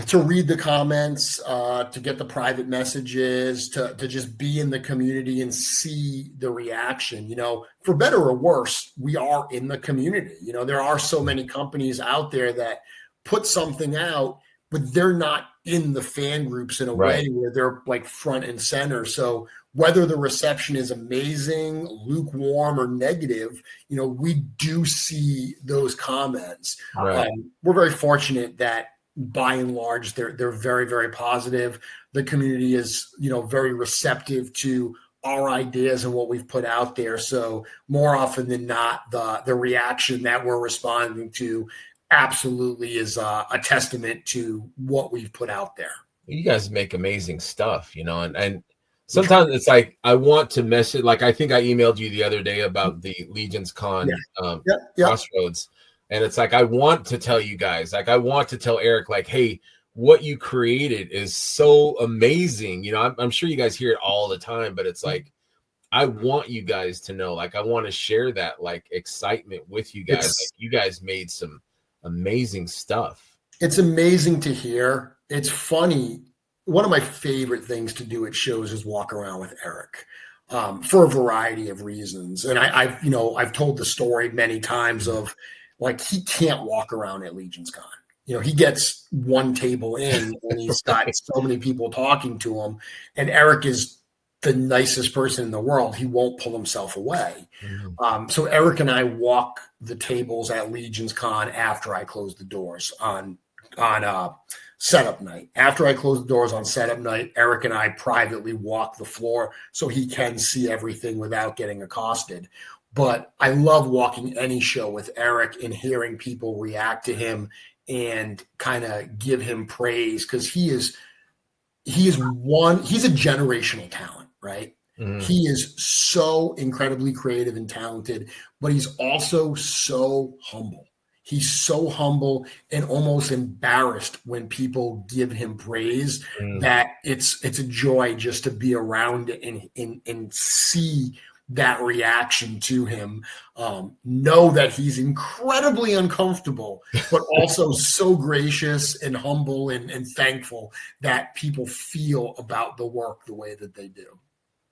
[SPEAKER 2] to read the comments, to get the private messages, to just be in the community and see the reaction. For better or worse, we are in the community. There are so many companies out there that put something out, but they're not in the fan groups in a way where they're like front and center. So whether the reception is amazing, lukewarm, or negative, we do see those comments.
[SPEAKER 1] Right.
[SPEAKER 2] We're very fortunate that by and large, they're very, very positive. The community is, very receptive to our ideas and what we've put out there. So more often than not, the reaction that we're responding to absolutely is a testament to what we've put out there.
[SPEAKER 1] You guys make amazing stuff, and sometimes it's like, I want to message, like, I think I emailed you the other day about the Legions Con Crossroads. And it's like, I want to tell you guys, like, I want to tell Eric, like, hey, what you created is so amazing. I'm sure you guys hear it all the time, but it's like, I want you guys to know, like, I want to share that, like, excitement with you guys. Like, you guys made some amazing stuff.
[SPEAKER 2] It's amazing to hear. It's funny. One of my favorite things to do at shows is walk around with Eric. For a variety of reasons. And I've told the story many times of, like, he can't walk around at Legions Con. He gets one table in and he's got so many people talking to him. And Eric is the nicest person in the world. He won't pull himself away. So Eric and I walk the tables at Legions Con after I close the doors on setup night. After I close the doors on setup night, Eric and I privately walk the floor so he can see everything without getting accosted. But I love walking any show with Eric and hearing people react to him and kind of give him praise, because he's a generational talent, right? He is so incredibly creative and talented, but he's also so humble. He's so humble and almost embarrassed when people give him praise that it's a joy just to be around and see that reaction to him. Know that he's incredibly uncomfortable, but also so gracious and humble and thankful that people feel about the work the way that they do.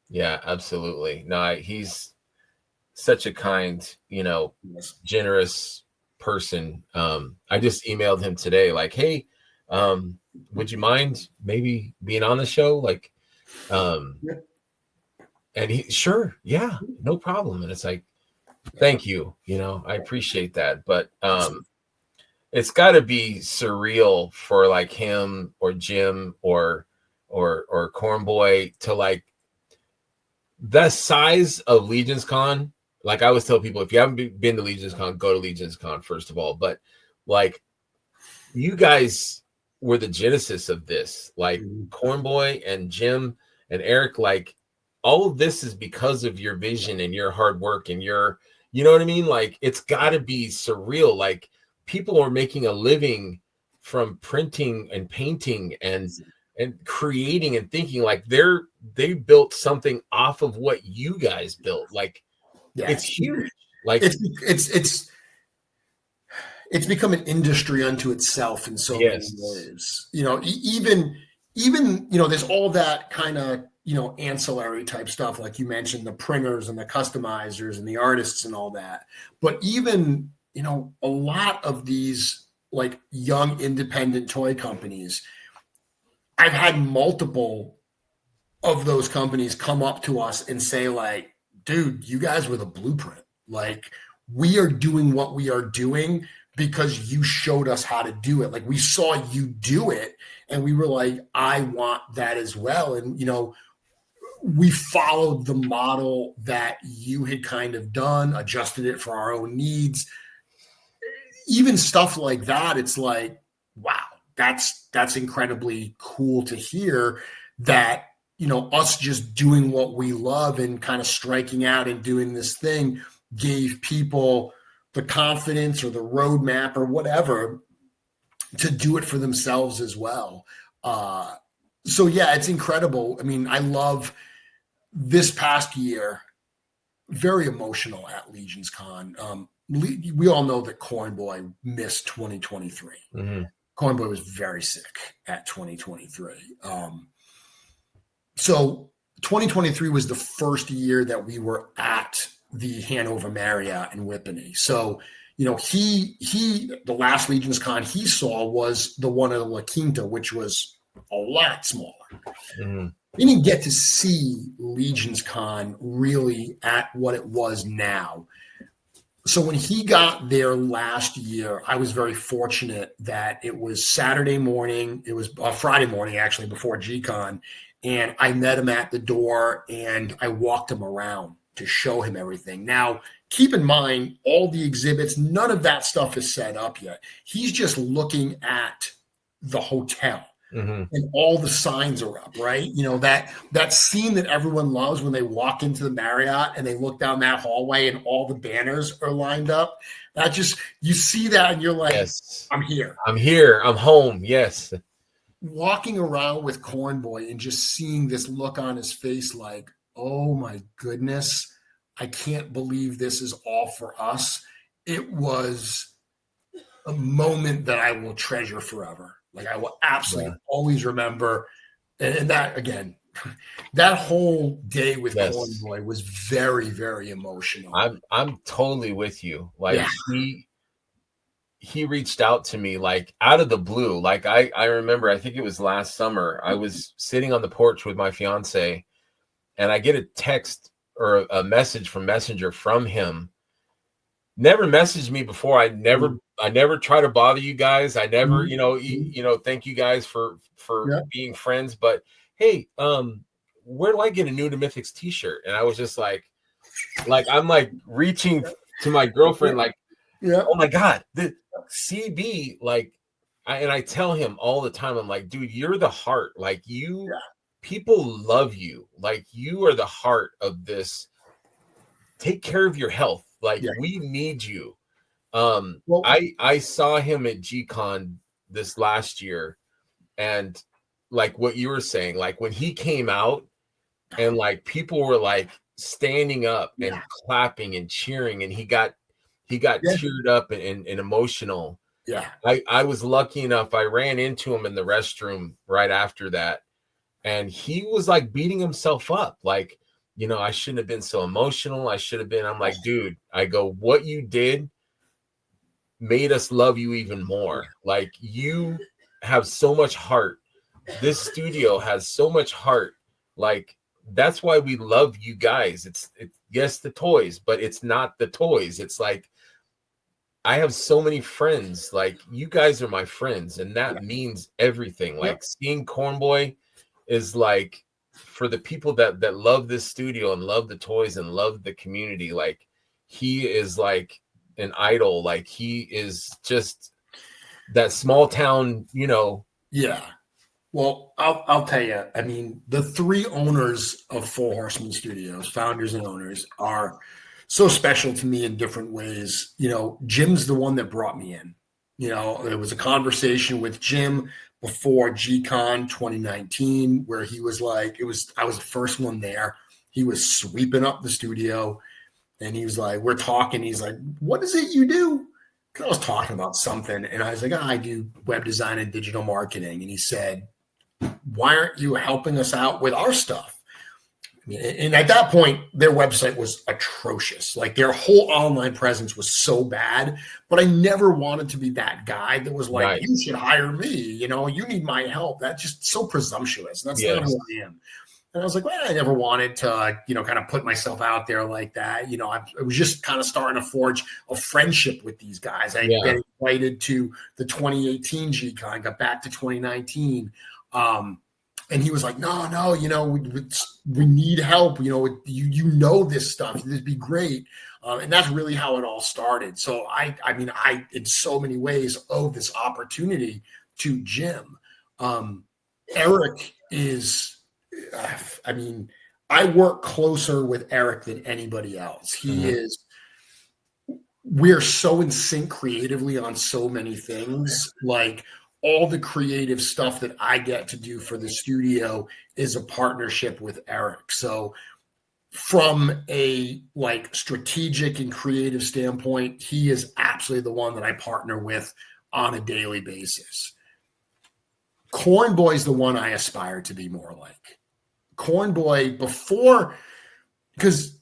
[SPEAKER 1] Yeah, absolutely. No, he's such a kind, generous person. I just emailed him today, like, hey, would you mind maybe being on the show? Like, and he, sure, yeah, no problem. And it's like, thank you, I appreciate that. But it's got to be surreal for like him or Jim or Cornboy to, like, the size of Legions Con. Like, I always tell people, if you haven't been to Legions Con, go to Legions Con first of all. But like, you guys were the genesis of this, like Cornboy and Jim and Eric, like, all of this is because of your vision and your hard work and your, you know what I mean? Like, it's got to be surreal. Like, people are making a living from printing and painting and creating and thinking, like, they built something off of what you guys built. Like, it's huge. Like,
[SPEAKER 2] it's become an industry unto itself in so many ways. Even there's all that kind of, ancillary type stuff, like you mentioned, the printers and the customizers and the artists and all that. But even, a lot of these like young independent toy companies, I've had multiple of those companies come up to us and say, like, dude, you guys were the blueprint. Like, we are doing what we are doing because you showed us how to do it. Like, we saw you do it and we were like, I want that as well. And, you know, we followed the model that you had kind of done, adjusted it for our own needs. Even stuff like that, it's like, wow, that's incredibly cool to hear that, you know, us just doing what we love and kind of striking out and doing this thing gave people the confidence or the roadmap or whatever to do it for themselves as well. So yeah, it's incredible. I mean, I love this past year, very emotional at Legions Con. We all know that Corn Boy missed 2023. Mm-hmm. Corn Boy was very sick at 2023. So 2023 was the first year that we were at the Hanover Marriott in Whippany. So, you know, the last Legions Con he saw was the one at La Quinta, which was a lot smaller. Mm-hmm. We didn't get to see Legions Con really at what it was now. So when he got there last year, I was very fortunate that it was Saturday morning. It was Friday morning, actually, before G-Con. And I met him at the door and I walked him around to show him everything. Now, keep in mind, all the exhibits, none of that stuff is set up yet. He's just looking at the hotel. Mm-hmm. And all the signs are up, right? You know, that scene that everyone loves when they walk into the Marriott and they look down that hallway and all the banners are lined up. That just, you see that and you're like, yes, I'm here.
[SPEAKER 1] I'm here. I'm home. Yes.
[SPEAKER 2] Walking around with Corn Boy and just seeing this look on his face like, oh my goodness, I can't believe this is all for us. It was a moment that I will treasure forever. Like, I will absolutely always remember. And that, again, that whole day with Corn Boy was very, very emotional.
[SPEAKER 1] I'm totally with you. Like, he reached out to me like out of the blue. Like, I remember, I think it was last summer, I was sitting on the porch with my fiance and I get a text or a message from Messenger from him. Never messaged me before. I never try to bother you guys. I never, thank you guys for being friends. But hey, where do I get a New to Mythics t-shirt? And I was just like I'm like reaching to my girlfriend, like, oh my God, the CB, like, I tell him all the time, I'm like, dude, you're the heart. Like, people love you. Like, you are the heart of this. Take care of your health. Like, we need you. I saw him at G-Con this last year, and like what you were saying, like when he came out and like people were like standing up and clapping and cheering, and he got teared up and emotional.
[SPEAKER 2] Yeah.
[SPEAKER 1] I was lucky enough. I ran into him in the restroom right after that, and he was like beating himself up. Like, you know, I shouldn't have been so emotional. I'm like, dude, I go, what you did made us love you even more. Like, you have so much heart. This studio has so much heart. Like, that's why we love you guys. It's yes, the toys, but it's not the toys. It's like, I have so many friends. Like, you guys are my friends, and that means everything. Like, seeing Corn Boy is like, for the people that love this studio and love the toys and love the community, like, he is like an idol. Like, he is just that small town, you know.
[SPEAKER 2] Yeah. Well, I'll tell you, I mean, the three owners of Four Horsemen Studios, founders and owners, are so special to me in different ways. You know, Jim's the one that brought me in. You know, there was a conversation with Jim before G-Con 2019 where he was like, I was the first one there. He was sweeping up the studio and he was like, we're talking. He's like, what is it you do? I was talking about something and I was like, I do web design and digital marketing. And he said, why aren't you helping us out with our stuff? I mean, and at that point, their website was atrocious. Like, their whole online presence was so bad, but I never wanted to be that guy that was like, you should hire me. You know, you need my help. That's just so presumptuous. That's not who I am. And I was like, well, I never wanted to, kind of put myself out there like that. I was just kind of starting to forge a friendship with these guys. I'd been invited to the 2018 G-Con, got back to 2019. And he was like, no, we need help. You know this stuff. This'd be great. And that's really how it all started. So I in so many ways owe this opportunity to Jim. Eric is, I work closer with Eric than anybody else. We're so in sync creatively on so many things. Like all the creative stuff that I get to do for the studio is a partnership with Eric. So from a strategic and creative standpoint, he is absolutely the one that I partner with on a daily basis. Corn Boy is the one I aspire to be more like. Corn Boy because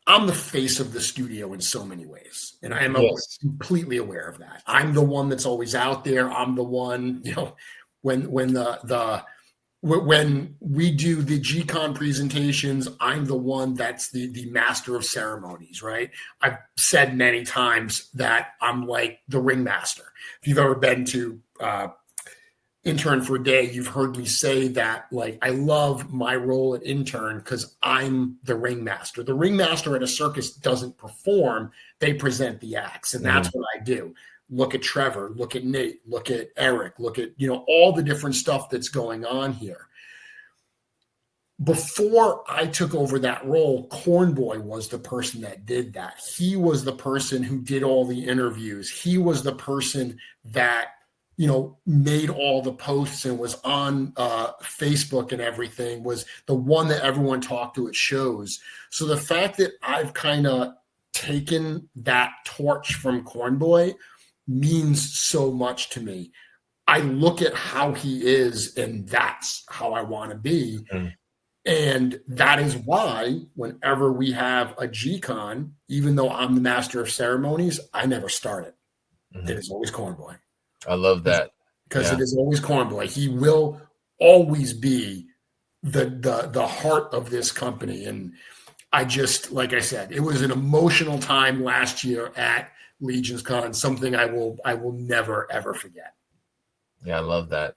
[SPEAKER 2] I'm the face of the studio in so many ways. And I am completely aware of that. I'm the one that's always out there. I'm the one, when we do the G-Con presentations, I'm the one that's the master of ceremonies, right? I've said many times that I'm like the ringmaster. If you've ever been to Intern for a Day, you've heard me say that, I love my role at Intern because I'm the ringmaster. The ringmaster at a circus doesn't perform, they present the acts, and that's what I do. Look at Trevor, look at Nate, look at Eric, look at, all the different stuff that's going on here. Before I took over that role, Corn Boy was the person that did that. He was the person who did all the interviews. He was the person that made all the posts and was on Facebook and everything, was the one that everyone talked to at shows. So the fact that I've kind of taken that torch from Corn Boy means so much to me. I look at how he is, and that's how I want to be. And that is why whenever we have a G-Con, even though I'm the master of ceremonies, I never start it. It is always Corn Boy.
[SPEAKER 1] I love that.
[SPEAKER 2] Because it is always Corn Boy. He will always be the heart of this company. And I just, like I said, it was an emotional time last year at Legion's Con, something I will never, ever forget.
[SPEAKER 1] Yeah, I love that.